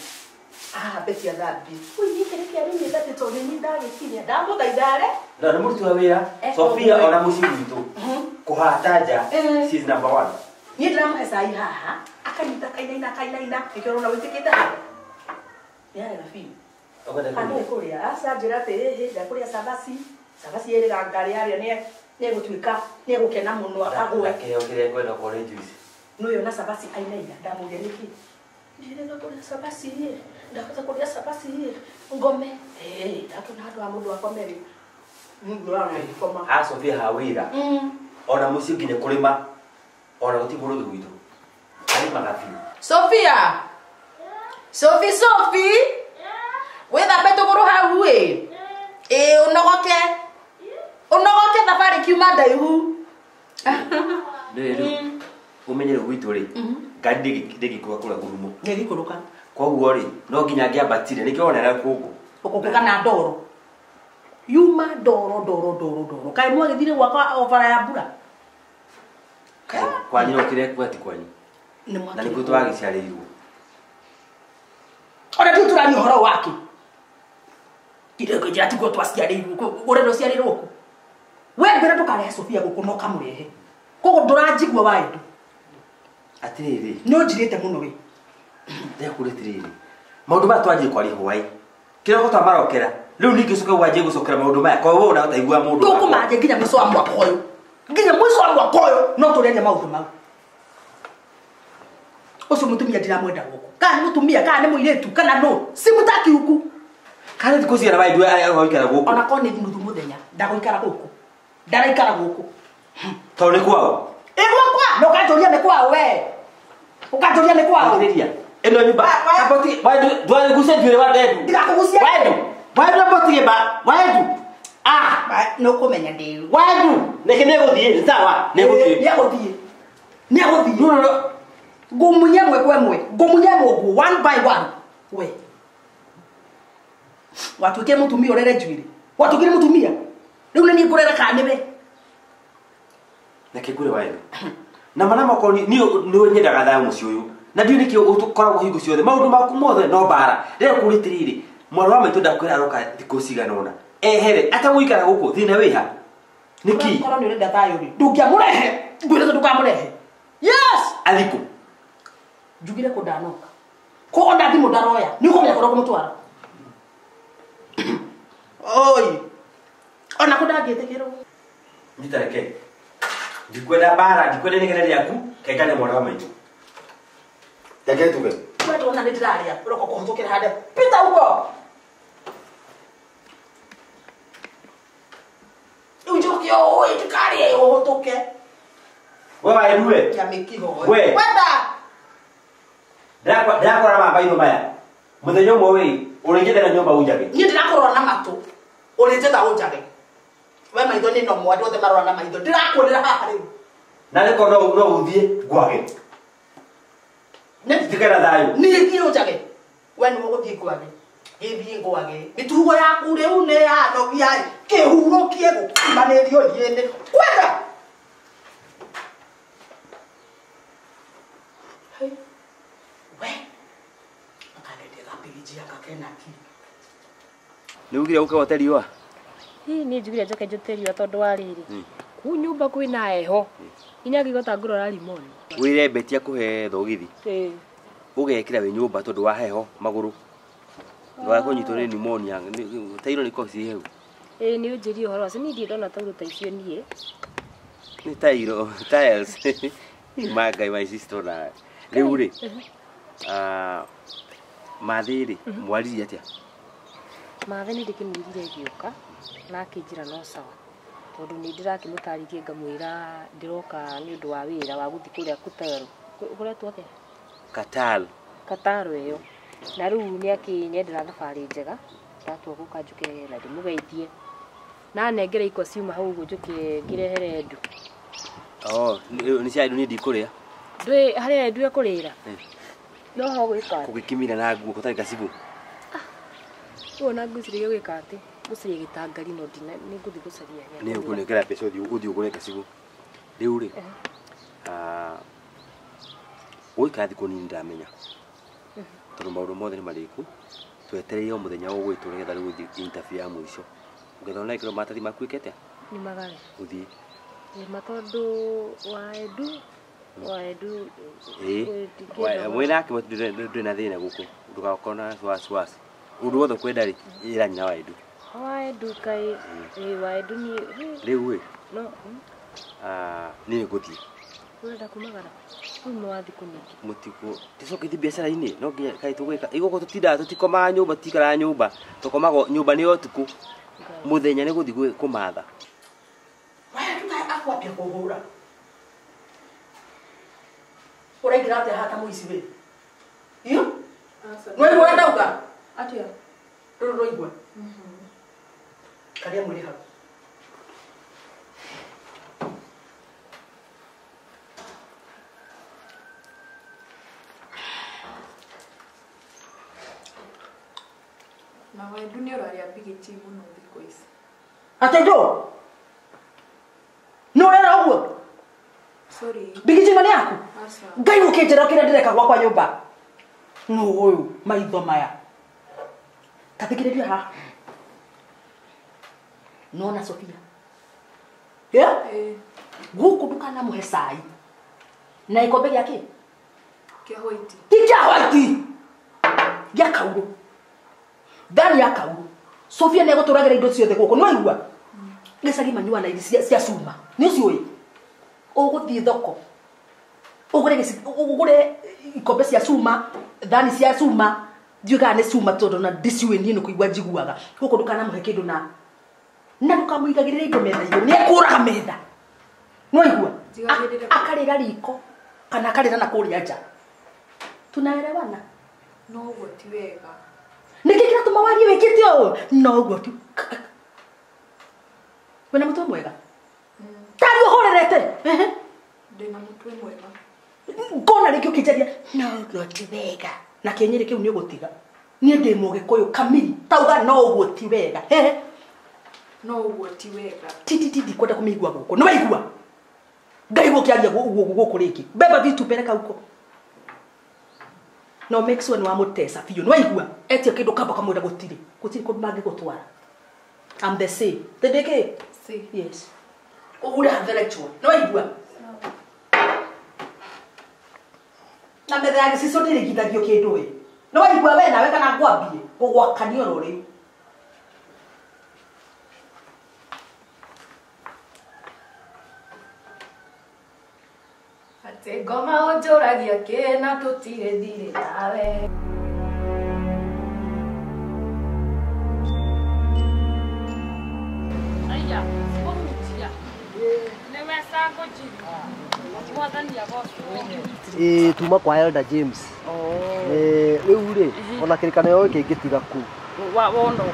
Speaker 2: Beti athambi. Ũi kĩrĩkĩa rĩu ndate tondũ nĩ ndagĩkinya. Ndamũthaithare.
Speaker 1: Na nĩ mũruti wa wĩra. Sophia ona mũciĩ witũ. Kũhata nja. She's number 1.
Speaker 2: Niĩ ndĩramũhe cai haha. Akanyita kainaina. Nĩkĩo ũrona wĩtĩkĩte haha. Nĩarega biũ. Kana kũrĩa acanjĩra atĩ ndakũrĩa cabaci. Cabaci ĩrĩ gangari arĩa nĩ gũtuĩka nĩ gũkena mũno akagwe.
Speaker 1: Kĩrĩa ngwenda kũrĩa juice.
Speaker 2: Nũyo na cabaci ainaina ndamũria nĩkĩ. Ndirenda kũrĩa cabaci ĩ. Ndakota kũrĩa cabaci ĩ. Ngome. Ndakona andũ a mũndũ akomere.
Speaker 1: Sophia ha wĩra. Ona mũciĩ nginya kũrĩma. Ona gũtigũrũ gwitũ. Arĩmaga biũ.
Speaker 2: Sophia. Sophie. Wethambe tũgũrũ hau ĩ. Ũnogoke thabarĩ kiuma ndaihu.
Speaker 1: Rĩu umenyere gwitũ rĩ. Ngari ndĩgĩkũra kũrĩa Gurumo.
Speaker 2: Nĩgĩkũrũka.
Speaker 1: Koguo rĩ, no nginya ngĩambatire. Nĩkĩo wonera kũngũ.
Speaker 2: Ũkũkũka na ndoro. Yuma ndoro. Kaĩ mwagĩthire gwaka ovara ya mbura.
Speaker 1: Kwanyu okire kwati kwanyu. Na nĩkuo twagĩciarĩirwo.
Speaker 2: Ona tu turani ũhoro wake. Kĩrĩko njĩra tiguo twaciarĩirwo. Ũrenda ũciarĩrwo kũ? We mbere ndũkarehe Sophia gũkũ no kamũrehe. Koguo ndũranjigua waĩndũ.
Speaker 1: Atĩrĩrĩ.
Speaker 2: No njirĩte mũno we.
Speaker 1: Ndakũrĩtirĩrĩ. Maũndũ ma twanjie kwari hwaĩ. Kĩroko twamarokera Riu ningi ucoke wanjie gucokera maundu maya kwa wewe unahota igua mundu
Speaker 2: tukumaje nginya mwico wa mwaka uyu nginya mwico wa mwaka uyu no turenye maundu mau ucio mutumia ndiramwenda guku kana mutumia kana ni muiretu kana no simutaki huku
Speaker 1: kana thiko cia rabai ndwe agoikara guku
Speaker 2: ona kone nuthu muthenya ndagoikara guku ndaraikara guku
Speaker 1: to ni kwao
Speaker 2: kwa no kanjoria ni kwao we ukanjoria ni kwao
Speaker 1: ndiria eno nyumba kapoti waidu ndwari guse ndwire wa ndedu
Speaker 2: ndirakugucia
Speaker 1: waidu poti ba waidu
Speaker 2: no kumenya ndiru
Speaker 1: waidu neke neguthie sawa neguthie
Speaker 2: no ngumunya mwe kwa mwe ngumunya mwogo one by one we watuke mutumia urere njwire watukire mutumia riu ni ngurera kana we
Speaker 1: neke kure waidu na manama ko ni nyendaga thayo mucio uyu na ndio niki ukoragwo hingo ciothe maundu maku mothe no bara rero kuritiriri mwana wa maitu ndakwira aroka thiko ciganona ehere ataguikara guku thina wiha niki
Speaker 2: kora ni urenda thayo ri ndungiamurehe ngwire ndukamurehe yes
Speaker 1: athiku
Speaker 2: njugire kundanoka ko onda thimu ndaroya ni ukomenya kora kumutwara oi ona kundangitikirwo
Speaker 1: ngitareke ndikwenda bara ndikwenda nigere ryaku kekane mwana wa maitu Teke tuwe.
Speaker 2: Wewe una ndiraria, uroko kuhotokera hade. Pita huko. Ujoki oi tikari yo hotoke.
Speaker 1: Wewe airuwe.
Speaker 2: Ya mikiho.
Speaker 1: Wewe.
Speaker 2: Wenda.
Speaker 1: Ndakora mamba ino maya. Muthenya mwe uringite na nyumba unjage.
Speaker 2: Ni ndirakorwa na matu. Uringite unjage. Wewe maitho ni no mwadu othe marwa na maitho. Ndirakurira haha riu.
Speaker 1: Na reko no uthie gwage. Tikana thayo.
Speaker 2: Ni thio njage. We ni uguthie gwage. Githie gwage. Mitugo yaku riu ni ya no giai. Kihurokie gukimanerio hiende. Kwenda. We. Akalete kapiji akakena ki.
Speaker 1: Ni ugire uke hoteli wa?
Speaker 8: Ni njugire njoke njoterio tondu wa riri. Ku nyumba kwina heho. Inya ngigota ngurora limoni.
Speaker 1: Wire betia kuhe thogithi. Ugekira we nyumba tondu wa heho maguru. Ndwa kunyitwo ni pneumonia. Tairo ni kosi heu.
Speaker 8: Ni unjiri horo acio ni ndona tauro ta icio nie.
Speaker 1: Ni tairo, tiles. Magai my sister na. Riu ri. Mathiri mwariria atia.
Speaker 8: Mathe ni ndikimwirire giuka na akinjira no sawa. Tondu ni ndirakimutaririe ngamwira ndiroka ni undu wa wira wa guthi kuria Kutaru. Kuria tuake? Kataru iyo. Na riu ni akinyendera thabari njega. Tatu guka njuke na ndimugeithie. Na nengere iko ciuma hau njuke ngirehere ndu.
Speaker 1: Ni cia ni ndikuria.
Speaker 8: Ndwe haria ndwe kurira. No ho gwika.
Speaker 1: Kugikimira na nguo kutari kasibu.
Speaker 8: Wona ngucirie gwika ati. Gucirie gitangari no ndina ni nguthi gucaria.
Speaker 1: Ni ukunekera pesa uthi ugure kasibu. Riu ri. Uika thiko ni ndamenya. Tondu maundu mothe ni mariku. Twetereire muthenya wo gwitu regetha riu guthi interview ya mwisho. Ugethona ikiro matari makuikete.
Speaker 8: Ni magare.
Speaker 1: Uthi.
Speaker 8: Ni matondu wa edu.
Speaker 1: Mwena yake ndina thina guku. Ndugakona swaswas. Undu wothe kwenda ri ira nyina wa edu.
Speaker 8: Wa edu kai wa edu ni.
Speaker 1: Riu we.
Speaker 8: No.
Speaker 1: Ni guthi.
Speaker 8: Urenda kumagara. Uno wathi kuniki.
Speaker 1: Mutiko. Ticoke thi biacara ini no nginya kai tugwika. Igoko tutinda tutikoma nyumba tikara nyumba. Tukomago nyumba ni otuku. Muthenya ni guthi kumatha.
Speaker 2: Wewe tukai akwapia kuhura. Urengira ate hata muici we. Iyo? Wewe urenda uga?
Speaker 9: Atia.
Speaker 2: Roro igwa. Karia mwili hapa.
Speaker 9: Na wewe dunia uraria bigiti muno thiko ici.
Speaker 2: Atendo. No era ugo.
Speaker 9: Sorry.
Speaker 2: Bigiti mani yako?
Speaker 9: Asa.
Speaker 2: Ngai ukitera kira ndireka kwa nyumba. No uyu maitho maya. Katikiriria ha. Nona Sofia. Yeah? Guku dukana muhe sai. Na ikombe giake?
Speaker 9: Kia white.
Speaker 2: Kia white. Gia kauru. Ndani ya kauru. Sofia nego turagira indo ciothe guko no igua gicagi manyua na irio cia cuma ni ucio uguthii thoko ugure ikombe cia cuma thani cia cuma ndiuga ni cuma tondu na ndiciwe ni no kuigua njiguaga guko ndukana muhe kindu na ndukamuigagirira indo metha iguru ni ekuraga metha no igua akarira riko kana akarira na kuria nja tunaelewana
Speaker 11: no uguo ti wega
Speaker 2: niki kiratuma warie wikite o no uguo tu wena mutwe mwega tari uhorerete
Speaker 11: ndina mutwe mwega
Speaker 2: ngona rikio kijaria no uguo ti wega na kenyere kiu ni ugutiga nie ndi mugikuyu kamili tauga no uguo ti wega
Speaker 11: no uguo ti wega
Speaker 2: titi kwenda kumigwa guko no waigua ngai gukiaria guko riki beba vitu peleka huko no make sure no amutesa fiyo no waigua etio kindu kamba kamwira gutiri kundu mangi gutwara I'm the same tendeke
Speaker 11: see
Speaker 2: yes ugura intellectual no waigua na metha yake siso ndirigithagio kindu we no waigua we nawe kana ngwambie kugwakanio rori
Speaker 11: ate ngoma onjoragia kena tutire thire nawe
Speaker 6: aya bomutia newe sango jini mwathani agoco
Speaker 3: tuma kwa Elder James riu ri ona kirikano yo kingitiga ku
Speaker 6: wono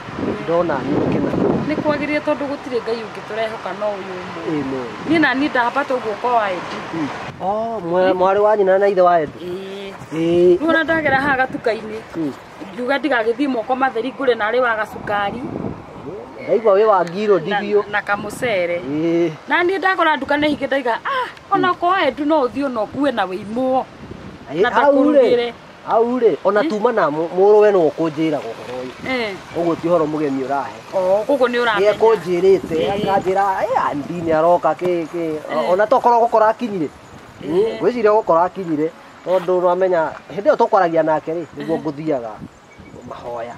Speaker 3: ndona nikena
Speaker 6: ni kwagirire tondu gutire ngai ungiturehoka no uyu mu ni na ni ndahapata guko wa Edu
Speaker 3: mwari wa nyina na ithe wa Edu
Speaker 6: nuna ndagera haha gatuka-ini ngiuga ndigagithii moko matheri ngure narĩ wa gacukari
Speaker 3: ndaigua wi wa ngiro ndithio
Speaker 6: na kamucere na ni ndakora nduka nĩ hinge ndaiga ona kwa Edu no uthii ona ukue na wĩimwo na takurugire
Speaker 3: au ri ona tuma na muru we no kunjira gukoro uguo ti horo mugeni urahe
Speaker 6: gugu ni uramenya
Speaker 3: ye kunjirite akanjira andini aroka ke ona tokoro gukora akinyire gwiciria gukora akinyire tondu ramenya hindi yo tokwaragia nake ri niguo nguthiaga mahoya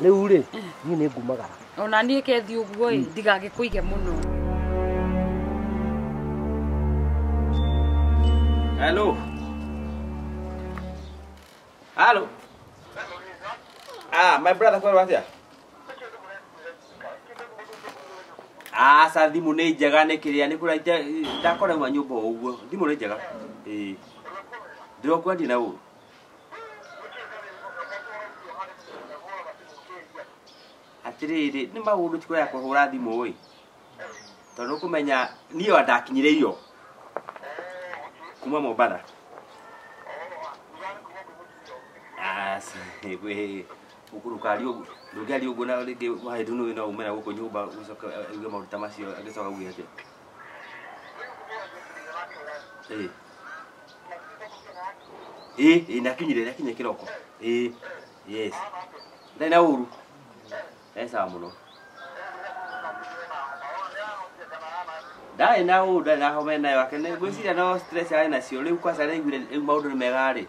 Speaker 3: riu ri ni ni ngumagara
Speaker 6: ona nie kethi uguo ndigagikuige muno
Speaker 1: hello hello my brother kwa watia sa thimu ni njega ni kiria ni kuraite ndakora ma nyumba uguo thimu ni njega ndio kwa ndi na u atiriri ni maundu tiko ya kuhura thimu oi tondu kumenya niyo ndakinyireirio kuma Mombasa we ukurukario ndugali ugo na rege wa Edu no na umena guko nyumba ucoka uge maruta macio agicoka gugia ati nakinyire kiroko yes ndena uru esa muno dai na uru na homena yake ne gwiciria no stress ari nacio riu kwa sare igure maundu ni mega ri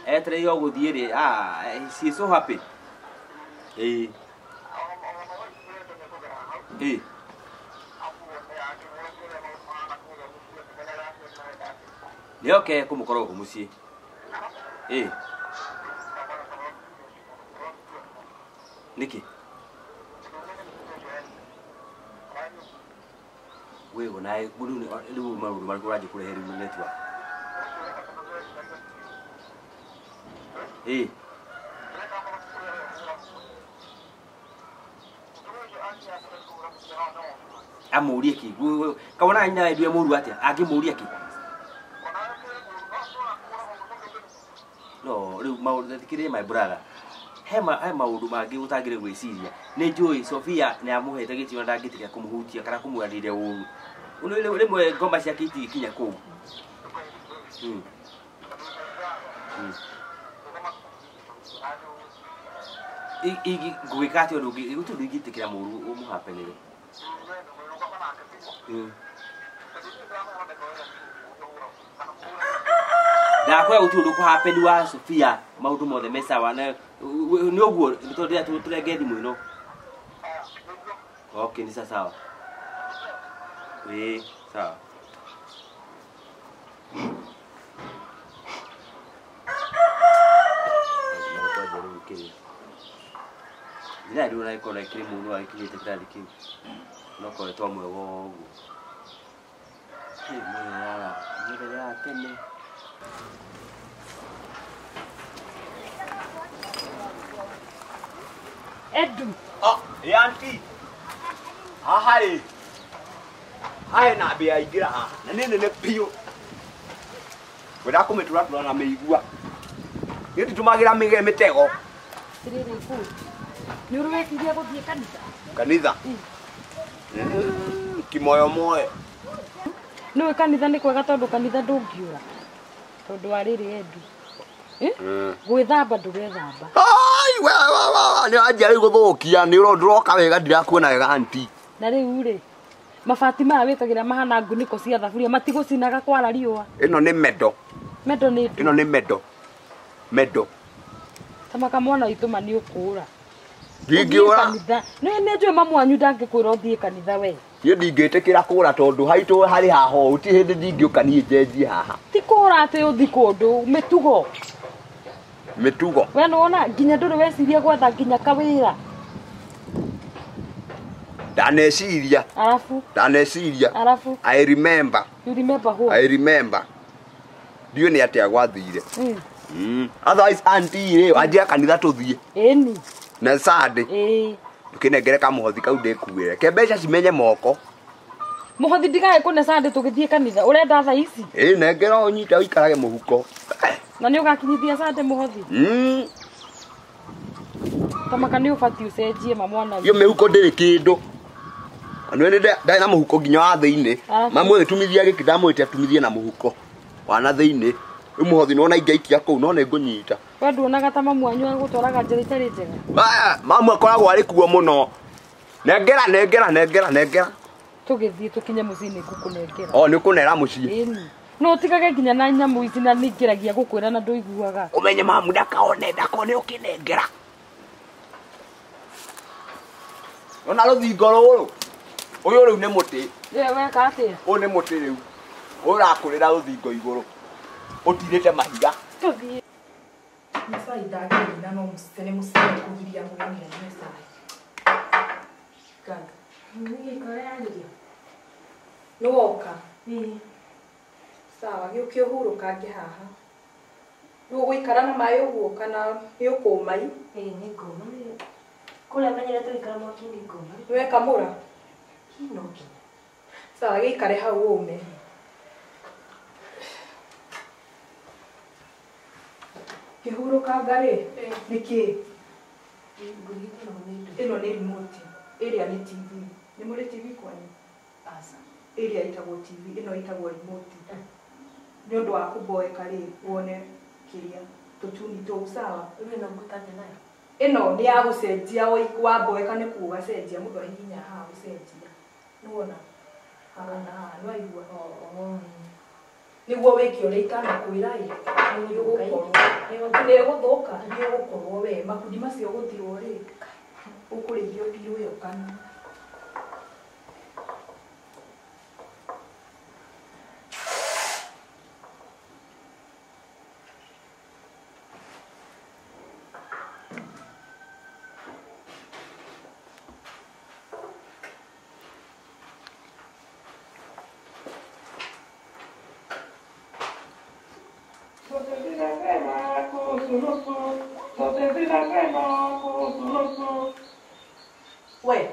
Speaker 1: etre yo guthiire she is so happy leo ke kumukoro kumuci niki wewe naye buluni lu maru marikuraje kule heri netwa amurie ki kaona ina Edu muru atia agimuria ki no riu maundu tikire my brother he maundu mangi utagire gwiciria ni njui Sofia ni amuhete gitio ndangitikia kumuhutia kana kumwarire uru uno rimwe ngoma cia kiti kinya ku gwikati undu gutu ngitikira muru umuhapenire Ndakwa gutu nduko happen wa Sofia maundu mothe mesawa na ni oguo nitoria turenge thimu ino. Okay, ni sawa. Sawa. Ndio ndio naiko na kilimu no aikite kali kiu. No ko to mwe wo. Mwana, ndio ya tene.
Speaker 8: Edu.
Speaker 5: Auntie. Hai. Hai na be aigira ha. Na nene pio. Wenda kumetura na meigua. Ni tumagira mitego.
Speaker 8: Tiriri ku. Ni uruwetiria guthie kanitha.
Speaker 5: Kanitha? Kimoyo moyo.
Speaker 8: No kanitha ni kwega tondu kanitha ndungiura. Tondu wa riri Edu. Gwithamba ndugethamba.
Speaker 5: Ai we ni ajari guthukia ni uroka wega ndirakuona wega auntie.
Speaker 8: Na riu ri mabati maya witagira mahana nguniko cia thaburia matigucinaga kwara riua.
Speaker 5: Ino ni medo.
Speaker 8: Medo ni
Speaker 5: ino ni medo. Medo.
Speaker 8: Tamaka mwana ituma ni ukura.
Speaker 5: Ndingiura.
Speaker 8: Ne njwe mamu anyu ndangikwira uthie kanitha we.
Speaker 5: Ye ndingitikira kura tondu haitu hari haho uti hindi ndingiuka ni njenji haha.
Speaker 8: Ti kura ati uthi kundu mitugo.
Speaker 5: Mitugo.
Speaker 8: We no ona nginya nduri weciria gwetha nginya kawira.
Speaker 5: Daneciria.
Speaker 8: Alafu.
Speaker 5: Daneciria.
Speaker 8: Alafu.
Speaker 5: I remember.
Speaker 8: You remember who?
Speaker 5: I remember. Dio ni atia gwathire. Otherwise auntie re wajia kanitha tuthie.
Speaker 8: Eni.
Speaker 5: Na Sunday. Tukinengere ka muhothi kau ndikuire. Ke mbeca cimenye moko.
Speaker 8: Muhothi ndigae kune Sunday tugithie kanitha. Urenda tha ici?
Speaker 5: Nengera unyita uikarage muhuko.
Speaker 8: Na ni ugakinyithia Sunday muhothi? Tamaka ni ubati ucenjie mamwana.
Speaker 5: Yo mehuko ndiri kindu. Anwene ndai na muhuko nginya wa thiini. Mamu tumithia giki ndamwite atumithie na muhuko. Wana thiini. Umuhothi nona ingaikia kuu nona ngunyita.
Speaker 8: We nduonaga ta mamu anyu agutwaraga njira itari njega.
Speaker 5: Mamu akoragwo ari kuo muno. Nengera.
Speaker 8: Tugithie tukinye mucini ngukunengera.
Speaker 5: Ni kunera mucii.
Speaker 8: No tigage nginya na nyamu ici na ningiragia gukwira na nduiguaga.
Speaker 5: Umenye mamu ndakone ukinengera. Ona ruthingo ruru. Uyu riu ni muti.
Speaker 8: Weka atia?
Speaker 5: Uyu ni muti riu. Urakurira ruthingo iguru. Utirite mahiga.
Speaker 8: Tuthie.
Speaker 11: Masai ndagiri na no musene musene kugiria mwani ya Masai. Kanga. Ni kore aliyo. Nuoka. Sawa, gĩũkio hurukange haha. Nĩ ũgũikara na maĩ ũguo kana nĩ ũkũmai?
Speaker 8: Nĩ ngũma. Kũrĩa menyerete gũikara mwaki-inĩ ngũma.
Speaker 11: Nĩwe kamũra? No nginya. Sawa, gĩikare hau ũme. Kĩhurũkanga rĩ? Nĩkĩ? Ĩno nĩ remote. Ĩrĩa nĩ TV. Nĩ mũrĩ TV kwanyu? Aca. Ĩrĩa ĩtagwo TV, ĩno ĩtagwo remote. Nĩ ũndũ wa kũmboeka rĩ wone kĩrĩa tũtuni tũu sawa.
Speaker 8: Ĩno ngũtanya nayo.
Speaker 11: Ĩno nĩ ya gũcenjia wa mboeka nĩ kuuga cenjia mũndũ ahihinya haha gũcenjia. Nĩwona? Haha nĩ waigua? Nĩguo wĩke ũrĩa itanakwĩra ĩ nĩ ũgũkorwo nĩ ũgũthũka nĩ ũgũkorwo we makundi macio ũgũthirwo rĩ ũkũrĩithio biũ ĩyo kana.
Speaker 2: Wait.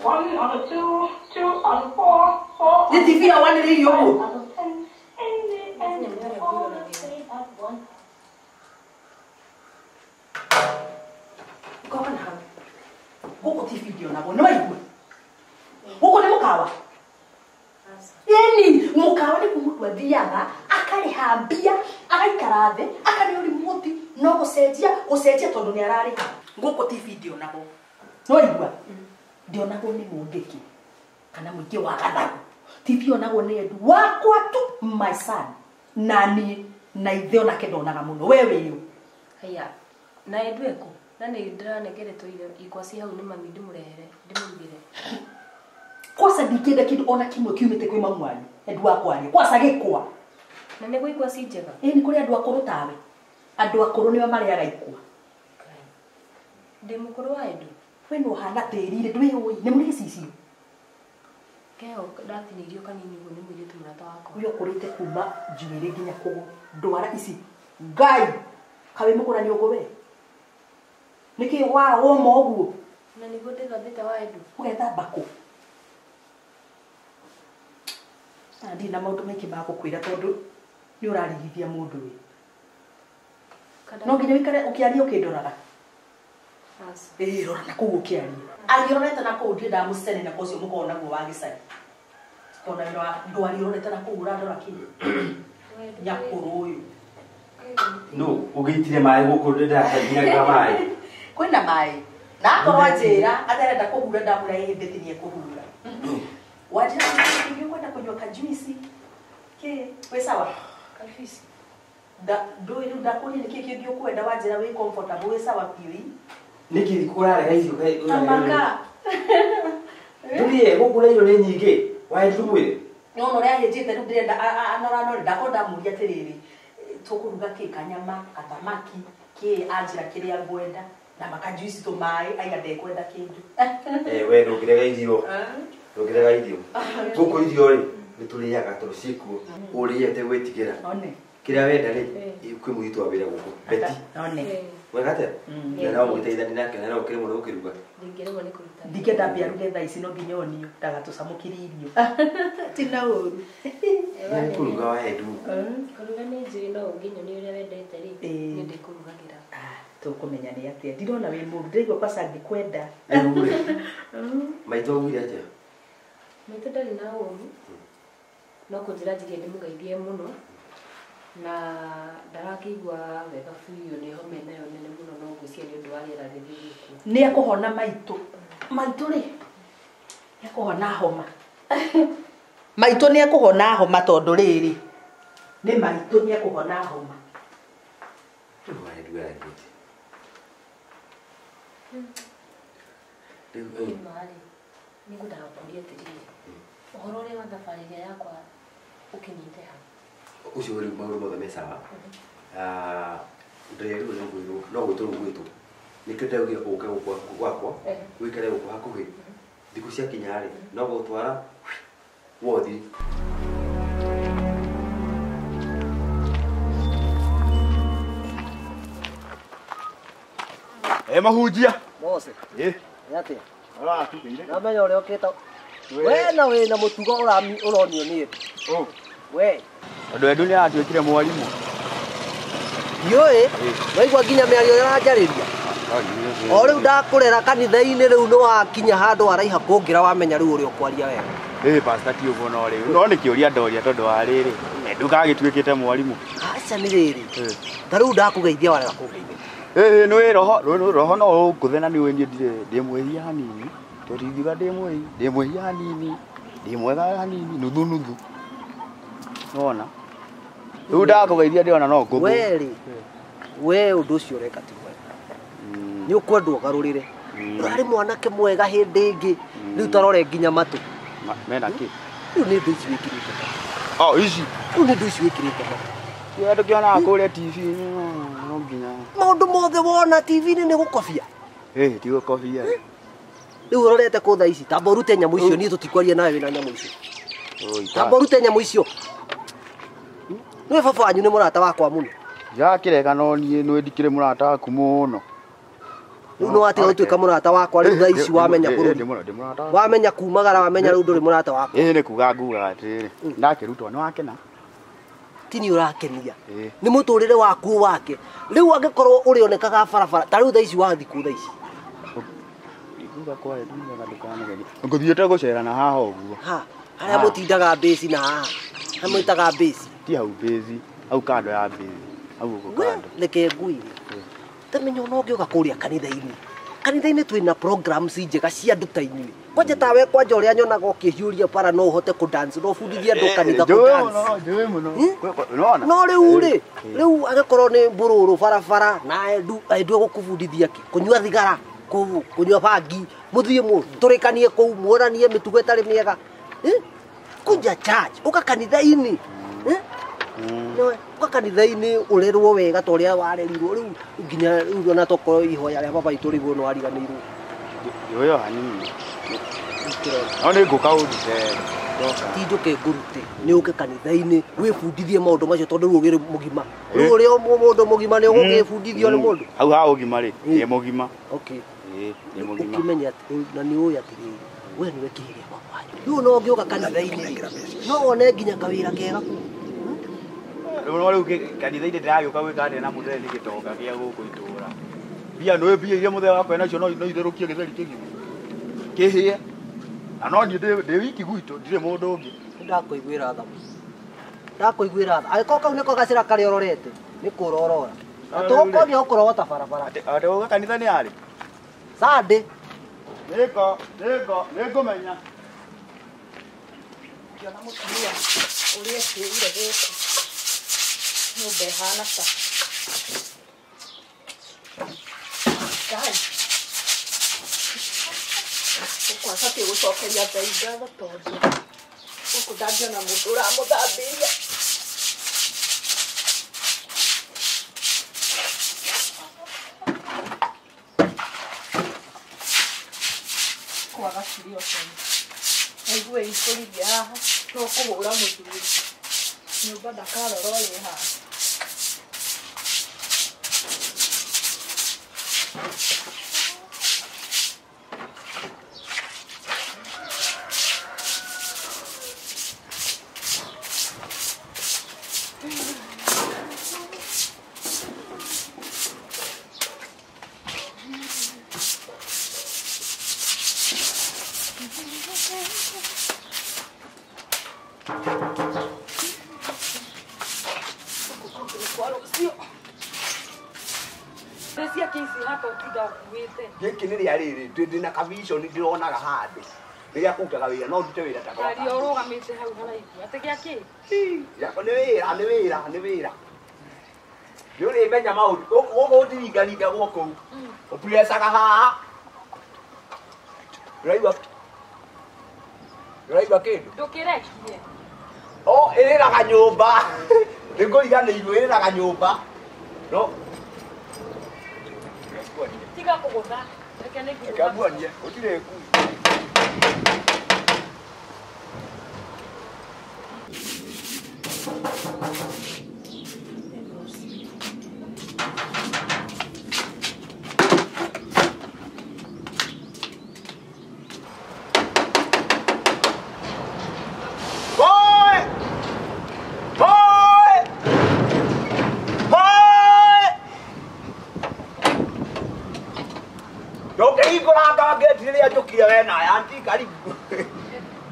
Speaker 2: 1 on the 2, 2 on the 4, 4. The TV I want to read you. Come on, go to TV ndio nabo. No ibu. Uko ni mukawa. Yani mukawa ni kumutu athiaga akarihambia agaikara thi akani uri muti no gucenjia tondu ni arariha. Nguko TV ndio nabo. No igua. Ndio nabo ni mungiki. Kana mwingi wa gathagu. TV onagwo ni Edu wakwa tu my son. nani na ithe ona ke ndonaga muno wewe yu
Speaker 8: haya na edweko na nä ndä ranegeretwo ikwa ci hau nä mami ndä må rehere ndä må rugä re
Speaker 2: kwasa ndingĩenda kĩndũ ona kĩmwe kiumĩte kwĩ mamu wanyu endu wakwaria kwasa gĩkwa
Speaker 8: na nä gå ikwa ci njega
Speaker 2: nĩ kũrĩ andũ akũrũ tawe andũ akũrũ nĩo marĩaga ikwa
Speaker 8: ndä må kå rå wa endu
Speaker 2: we nĩ ũhana tĩri-rĩ ndwĩũĩ nĩ mũrĩ gĩcicio
Speaker 8: keo ndatinä kanini guo nä må irä tu må rata wakwa
Speaker 2: ũyũ ũkũrĩte kuma njuĩrĩ nginya kũgũ ndwara ici ngai kawe mũkũra nĩ ũngũ we nĩkĩ woma ũguo
Speaker 8: na nä guo ndä thambä te wa endu
Speaker 2: ũgethamba kũ ndirĩ na maũndũ maingĩ ma gũkwĩra tondũ nĩ ũrarigithia mũndũ wĩ no nginya wĩikare ũkĩaria ũkĩndoraga rora na kũu ũkĩaria arĩorete na kũu ndirĩ ndamũcene na kũcio mũkorwo naguo wa gĩcari kona ndwarĩorete na kũu ũrandora kĩ nyakũrũ ũyũ
Speaker 1: no ũgĩitire maĩ gũkũ ndĩrakinyaga maĩ
Speaker 2: kwĩna maĩ na akorwo njĩra atarenda kũhura ndamũra hĩndĩtinie kũhura wajira kwenda kunywa kajuisi ke we sawa kajuisi do ile ndakuria ni kiki ndio kwenda wajira we comfortable we sawa piwi
Speaker 1: niki kurarega icio
Speaker 2: amaka
Speaker 1: nduriye gukura iyo ni nyingi wae ndumwire
Speaker 2: no no ria yejete ndu ndenda anora ndakonda muria tiriri tukuruga ke kanyama katamaki ke ajira kiria ngwenda na makajuisi to mai aiga ndekwenda kindu
Speaker 1: we ndugirega irio ndugirega irio guku irio ri nituriaga turuciku uriye te gwitigera kiria wenda ri kwi muhitu wa wira guku beti wegate na no mwiteithani nake na no kiri muno ukiruga
Speaker 8: ndingiremwo nĩ kũruta
Speaker 2: ndingĩenda mbiaruge thaa ici no nginya onio ndagatucamũkĩrie irio tina ũru
Speaker 1: nĩ kũruga waendu
Speaker 8: kũruga nĩ njũĩ no ũngĩnyonia ũrĩa wendete rĩ nĩ ndĩkũrugagĩra
Speaker 2: tũkũmenya nĩ atĩa ndirona wĩ mũru ndĩraigua kwaca ngĩkwenda
Speaker 1: maitũ augire atĩa
Speaker 8: maitũ ndarĩ na ũru no kũnjĩra njirie ndĩmũgeithie mũno na ndarakĩigua wega biũ nĩ homa nayo nene mũno no ngwĩciria nĩ ũndũ wa rĩera rĩrĩ gĩkuo
Speaker 2: nĩ ekũhona maitũ rĩ nĩ ekũhona homa maitũ nĩ ekũhona homa tondũ rĩrĩ nĩ maitũ nĩ ekũhona homa
Speaker 8: marĩ nĩ ngwendaga kũria atĩrĩrĩ ũhoro ũrĩa wa thabarĩ ĩrĩa yakwa ũkinyite ha
Speaker 1: ucio uri maũndũ mothe me sawa ndĩrerwo no gwĩtwo gwĩtwo nĩkĩo ndaugire ũke gwakwa wĩikare gũkũ hakuhĩ thikũ ciakinya rĩ no gũtwara wothi
Speaker 5: mahunjia
Speaker 3: Mose yate
Speaker 5: ara tukire
Speaker 3: na menya ũrĩa ũkĩta we na wĩ na mũtugo ũronio nĩ we
Speaker 5: andũ endu nĩ atuĩkire mwarimũ
Speaker 3: ndiũĩ waigua nginya mĩario ĩranjarĩria o rĩu ndakũrera kanitha-inĩ rĩu nĩ wakinya handũ haraiha kũngĩra wamenya rĩu ũrĩa ũkwaria wega
Speaker 5: pastor ti ũguo no rĩu no nĩ kĩũria ndoria tondũ wa rĩrĩ ndũgagĩtuĩkĩte mwarimũ
Speaker 3: aca nĩ rĩrĩ ta rĩu ndakũgeithia warega kũngeithia
Speaker 5: nĩ roho no ngũthe na nĩ ũĩ niĩ ndĩ mwĩhia hanini tũtingiuga ndĩ mwĩhia hanini ndĩ mwega hanini nuthu nuthu nona rĩu ndakũgeithia ndĩona no ngũthũ
Speaker 3: werĩ we ũndũ ũcio ũreka ti mwega nĩ ũkwendwo ũgarũrĩre ũrarĩ mwanake mwega hĩndĩ ĩngĩ rĩu tarore nginya matũ
Speaker 5: mena kĩ
Speaker 3: rĩu nĩ ndũ ici wĩkĩrĩte
Speaker 5: ici
Speaker 3: rĩu nĩ ndũ ici wĩkĩrĩte
Speaker 5: andũ kĩonaga kũrĩa TV no nginya
Speaker 3: maũndũ mothe wona TV-inĩ nĩ gũkobia
Speaker 5: ti gũkobia
Speaker 3: rĩu ũrorete kũ thaa ici tamba ũrute nyamũ icio niĩ tũtikwaria nawe wĩna nyamũ icio tamba ũrute nyamũ icio nĩwe baba wanyu nĩ mũrata wakwa mũno
Speaker 5: yakĩrega no niĩ nĩ ndikĩrĩ mũrata waku mũno
Speaker 3: rĩu nĩ watiga gũtuĩka mũrata wakwa rĩu thaa ici wamenya bũrũri wamenya kumagara wamenya rĩu ndũrĩ mũrata wakwa
Speaker 5: nĩ kuga ngugaga atĩrĩrĩ ndakĩrutwo nĩ wakena
Speaker 3: ti nĩ ũrakenia nĩ mũtũrĩre waku wake rĩu angĩkorwo ũrĩonekaga barabara ta rĩu thaa ici wathiĩ kũ thaa ici
Speaker 5: ngũthiĩte gũcerana haha ũguo
Speaker 3: harĩa mũtindaga mbĩci na haha harĩa mwĩtaga mbĩci
Speaker 5: ti hau mbĩci hau kando ya mbĩci hau ũguo kando
Speaker 3: reke nguire tamenya ona ũngĩũka kũrĩa kanitha-inĩ twĩna programs njega cia andũ ta inyuĩ Kwanja tawe kwanja uria nyonaga ukihiuria para no uhote ku dance no fundithia andu kanitha ku dance.
Speaker 5: Ndio muno. Unaona?
Speaker 3: No riu agakorwo ni mbururu barabara na endu gukubundithia ki kunyua thigara kunyua bangi muthie mu turikanie ku muoranie mitugo itari miega. Kunja charge uka kanitha-ini. No uka kanitha-ini urerwo wega ta uria warerirwo riu nginya riu ona tokorwo ihoya ria baba itu riu no ariganirwo.
Speaker 5: Yoyo hanini. Ona nguka udite.
Speaker 3: Tinduke ngurute ni uke kanitha-ini wibundithie maundu macio tondu riu ugire mugima. Riu uria mundu mugima ni ugibundithio ni mundu.
Speaker 5: Hau ha ugima ri, ni mugima.
Speaker 3: Okay.
Speaker 5: Ni mugima.
Speaker 3: Ukimenya na ni uya atiri we ni wekihiria baba. Riu no ngiuka kanitha-ini. No wone nginya kawira kega ku.
Speaker 5: Riu riu kanitha-ini ndiragiuka gwika na muthee ni gitonga gia guku itura. Bia no bia iria muthee wakwa nacio no itherukie githeri kigimu. Kihie. Ano ndi wiki gwitu ndire mundu ungi.
Speaker 3: Ndakuiguira tha. Ndakuiguira tha. Agiko kau niko gacira kari ororete. Ni kurorora. Tugokonia ukorogota barabara.
Speaker 5: Ate uga kanitha ni ari.
Speaker 3: Sande.
Speaker 5: Ningumenya.
Speaker 2: Kiona mutumia uria kiire guku. Nyumba ihana ta. Kai. Ukwaca ti gucokeria Ngai ngatho tondu guku ndangiona mundu uramuthambiria. Kwaga cirio tene aigue ikurithia haha tukuhura muthuri nyumba ndakarora uri haha.
Speaker 5: Giki ni ria riri ndina kavision ndironaga handu riria kutaga wira no ndute wira ta kwa
Speaker 9: Ari urugamite hau haraihu ate giaki
Speaker 5: yako ni wira ni uri menya maundu guku ndiringaringa guku upurecaga haha uraigua kindu
Speaker 9: ndukirekie
Speaker 5: iriraga nyumba ninguriganirwo iriraga nyumba no
Speaker 9: tiga kugutha reke ni kugutha
Speaker 5: akabuania utire ku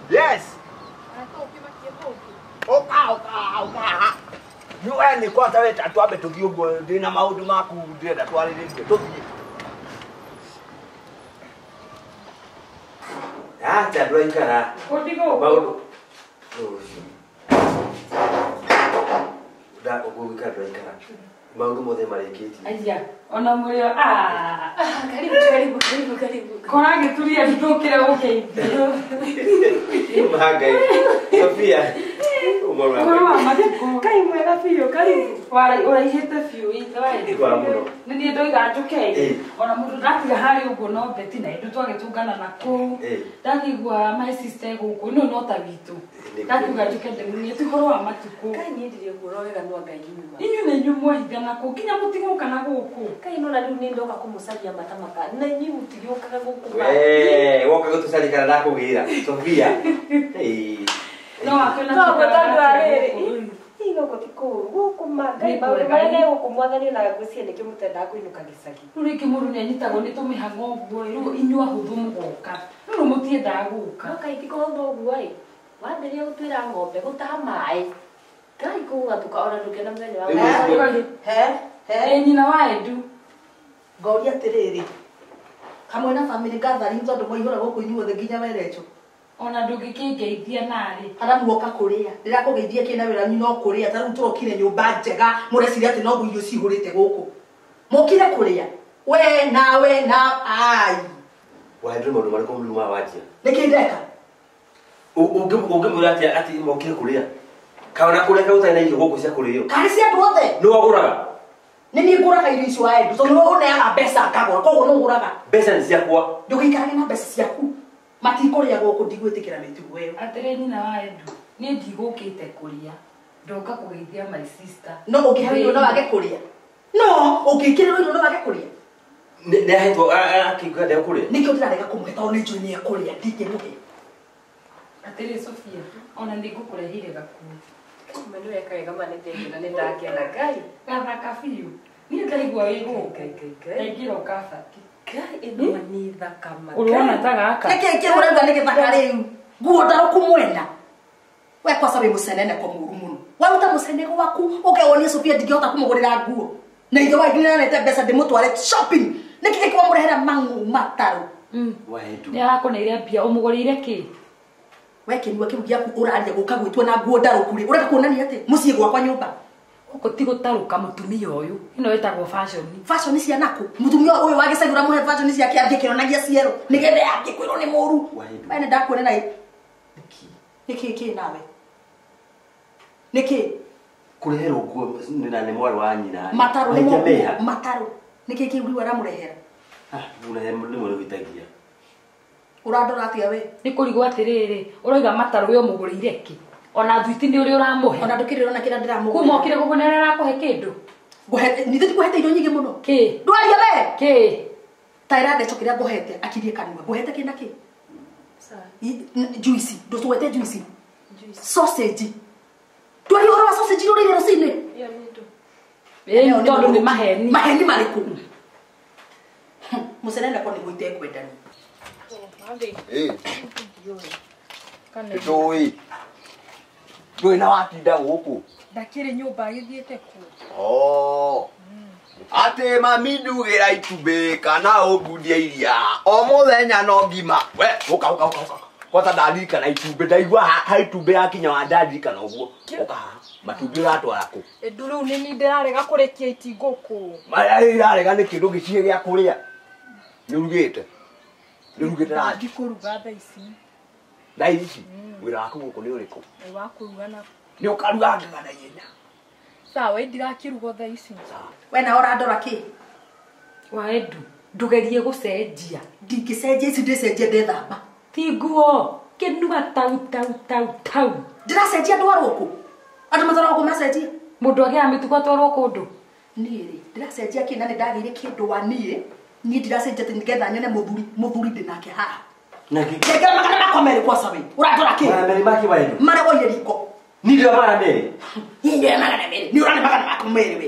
Speaker 5: Yes. Oka. You ni kwanza wewe tatuabe tugiugo ndina maundu maku ndenda twariririe tuthie.
Speaker 1: Tandå aikara maundu ũgũgĩka andũ aikara maundu mothe marĩkĩtie
Speaker 9: aya ona mũrĩo
Speaker 8: karibu
Speaker 9: koragĩturia ndũkĩre gũkeithio
Speaker 1: Magai Sofia
Speaker 9: Korwa matiko kai mwega biũ karibu ũraihĩte biũ nĩ niĩ ndoiga njũke ona mũndũ ndatiga harĩ ũguo no beti na indo twagĩtũngana na kũu ndakĩigua my sister gũkũ no no ta witũ ndakiuga njũke ndĩmunie ti ũhoro wa matukũ
Speaker 8: kai niĩ ndirĩ guoro wega no Ngai nyuma
Speaker 9: inyuĩ nĩ inyuĩ mwahithana kũ nginya mũtigũkana gũkũ
Speaker 8: kai no na rĩu nĩ ndoka kũmũcaria matamaka na inyuĩ mũtigĩũkaga gũkũ
Speaker 1: woka gũtũcarikana ndakũgĩra Sofia
Speaker 9: no akwĩna
Speaker 8: tondũ arĩrĩ igoko ti kũru gũkũ Ngai maũndũ marĩa nĩ gũkũ mwathani ona ngwĩciria nĩkĩo mũtendaga kũinũka gĩcagi
Speaker 9: rĩu rĩngĩ mũndũ nĩ anyitagwo nĩ tũmĩhang'o ũguo rĩu inyuĩ ahũthũ mũgoka rĩu mũtiendaga gũka
Speaker 8: no kaingĩ kũhũthũ ũguo-ĩ wambĩrĩria gũtuĩra ng'ombe gũtaha maĩ ngai kũgatuka ona ndũkĩona mũthenya wa
Speaker 9: nyina wa Edu
Speaker 2: ngoria atĩrĩrĩ hamwe na family gathering tondu moihura guku inyuothe nginya werecho
Speaker 9: ona ndũngĩkĩngeithia narĩ
Speaker 2: aramuoka kuria ndirakugeithia kina wira no kuria taru turokire nyumba njega mureciria ati no irio cihurite guku mukire kuria we nawe na ai
Speaker 1: Waendro maundu mariko mluma wajia
Speaker 2: nikindeka
Speaker 1: ungimura ati mukire kuria kaona kuria kauta na irio guku cia kurio
Speaker 2: kari cia andu othe
Speaker 1: no aguraga
Speaker 2: nini nguraga irio icio waendu tondu uneaga mbeca akagura koguo no nguraga
Speaker 1: mbeca ni ciakwa
Speaker 2: ndugikarage na mbeca ciaku matikuria guku ndigwitikira mitugo iyo
Speaker 9: atĩrĩ nyina wa Edu niĩ ndigũkĩte kũria ndoka kũgeithia my sister
Speaker 2: no ũngĩheirwo no wage kũria no ũngĩkĩrĩrwo no wage kũria
Speaker 1: nĩ ahetwo akĩngwenda kũria
Speaker 2: nĩkĩo ndĩrarega kũmũhe tondũ nĩ njũĩ nĩ ekũria ndingĩmũhe
Speaker 9: atĩrĩ Sophia ona nĩngũkũrehire gakuo
Speaker 8: Manu weka wega manete na nĩndakena Ngai
Speaker 9: gathaka biũ niĩ ndaigua wĩ gũkũ engĩra ũkabati
Speaker 8: Ngai ĩno nĩ thaka ma
Speaker 9: ũrona ta gaka
Speaker 2: nĩkĩ kĩmũrenda nĩ gĩthaka rĩu nguo ndarũkũmwenda we kwaca wĩ mũcenene kwa mũru mũno waruta mũcene gwaku ũkewonia Sophia ndingĩhota kũmũgũrĩra nguo na ithe wa nginya nete mbeca ndĩmũtware shopping nĩkĩ kĩwamũrehera mang'u matarũ
Speaker 1: Waendu
Speaker 9: nĩ arakũneire mbia ũmũgũrĩire kĩ
Speaker 2: we kĩnyua kĩu gĩaku ũraria gũka gwĩtwo na nguo ndarũku rĩ ũrenda kuonania atĩ mũciĩ gwakwa nyũmba
Speaker 9: gũkũ ti gũtarũka mũtumia ũyũ ĩno ĩtagwo
Speaker 2: fashion cia naku mũtumia ũyũ wa gĩcagũra mũhe fashion ciake angĩkĩronagia cierũ nĩgetha angĩkwĩrwo nĩ mũru we nĩ ndakuona na nĩkĩ nawe nĩkĩ
Speaker 1: kureherwo nguo nĩ mwarĩ wa nyina
Speaker 2: matarũ nĩkĩ kĩu aramũrehera
Speaker 1: nĩ mũrũ gĩtagia
Speaker 2: ũrandora atĩa we
Speaker 9: nĩ kũrigwo atĩrĩrĩ ũroiga matarũ we ũmũgũrĩire kĩ ona thuiti nĩ ũrĩa ũramũhe
Speaker 2: ona ndũkĩrĩrwo na kĩrĩa ndĩramũgũrĩra
Speaker 9: kuma ũkire gũkũnera arakũhe kĩndũ
Speaker 2: nithe tikuhete indo nyingĩ mũno
Speaker 9: kĩ
Speaker 2: ndwaria we
Speaker 9: kĩ
Speaker 2: ta iratheco kĩrĩa ngũhete akirie kanua ngũhete kĩna kĩ juice ndũtũgwete juice sausage ndwaria ũhoro wa sausage ũrĩire rũcinĩ
Speaker 9: tondũ nĩ maheni
Speaker 2: marĩkũ mũcenene kwa nĩguo itekwendani
Speaker 5: Ndũĩ ndũĩ na watinda gũkũ
Speaker 11: ndakĩrĩ nyũmba agĩthiĩte kũ
Speaker 5: atĩ mami ndugĩra itumbĩ kana ũngundia iria o mũthenya no ngima we ũka kota ndarikana itumbĩ ndaigua ha itumbĩ yakinya wa ndarikana ũguo ũka haha matumbĩ ũratwara kũ
Speaker 11: Edu rĩu nĩ niĩ ndĩrarega kũrekia itingũkũ
Speaker 5: marĩa irarega nĩ kĩndũ gĩcihe gĩa kũrĩa nĩũrugĩte
Speaker 11: ndathiĩ kũruga thaa ici
Speaker 5: thaa ici wĩra waku gũkũ nĩ ũrĩkũ
Speaker 11: wa kũruga na
Speaker 5: nĩ ũkarugangaga na ihenya
Speaker 11: sawa ndirakĩruga thaa ici
Speaker 2: we na ũrandora kĩ
Speaker 9: wa Edu ndũgerie gũcenjia
Speaker 2: ndingĩcenjia ici ndĩcenjia ndethamba
Speaker 9: ti nguo kĩnuga tau
Speaker 2: ndĩracenjia ndwarwo kũ andũ matwaragwo kũ macenjia
Speaker 9: mũndũ agĩaga mĩtugo atwarwo kũndũ
Speaker 2: niĩ rĩ ndĩracenjia kĩ na nĩ ndagĩire kĩndũ wa niĩ ndiracenjia atĩ nĩgetha nyone mũthuri ndĩnake haha ngengera magana makwa merĩ kwaca we ũrandora kĩ
Speaker 1: magana merĩ maki Waendu
Speaker 2: marĩa woire riko
Speaker 1: nĩ ndĩra magana merĩ
Speaker 2: magana merĩ nĩ ũrane magana makwa merĩ we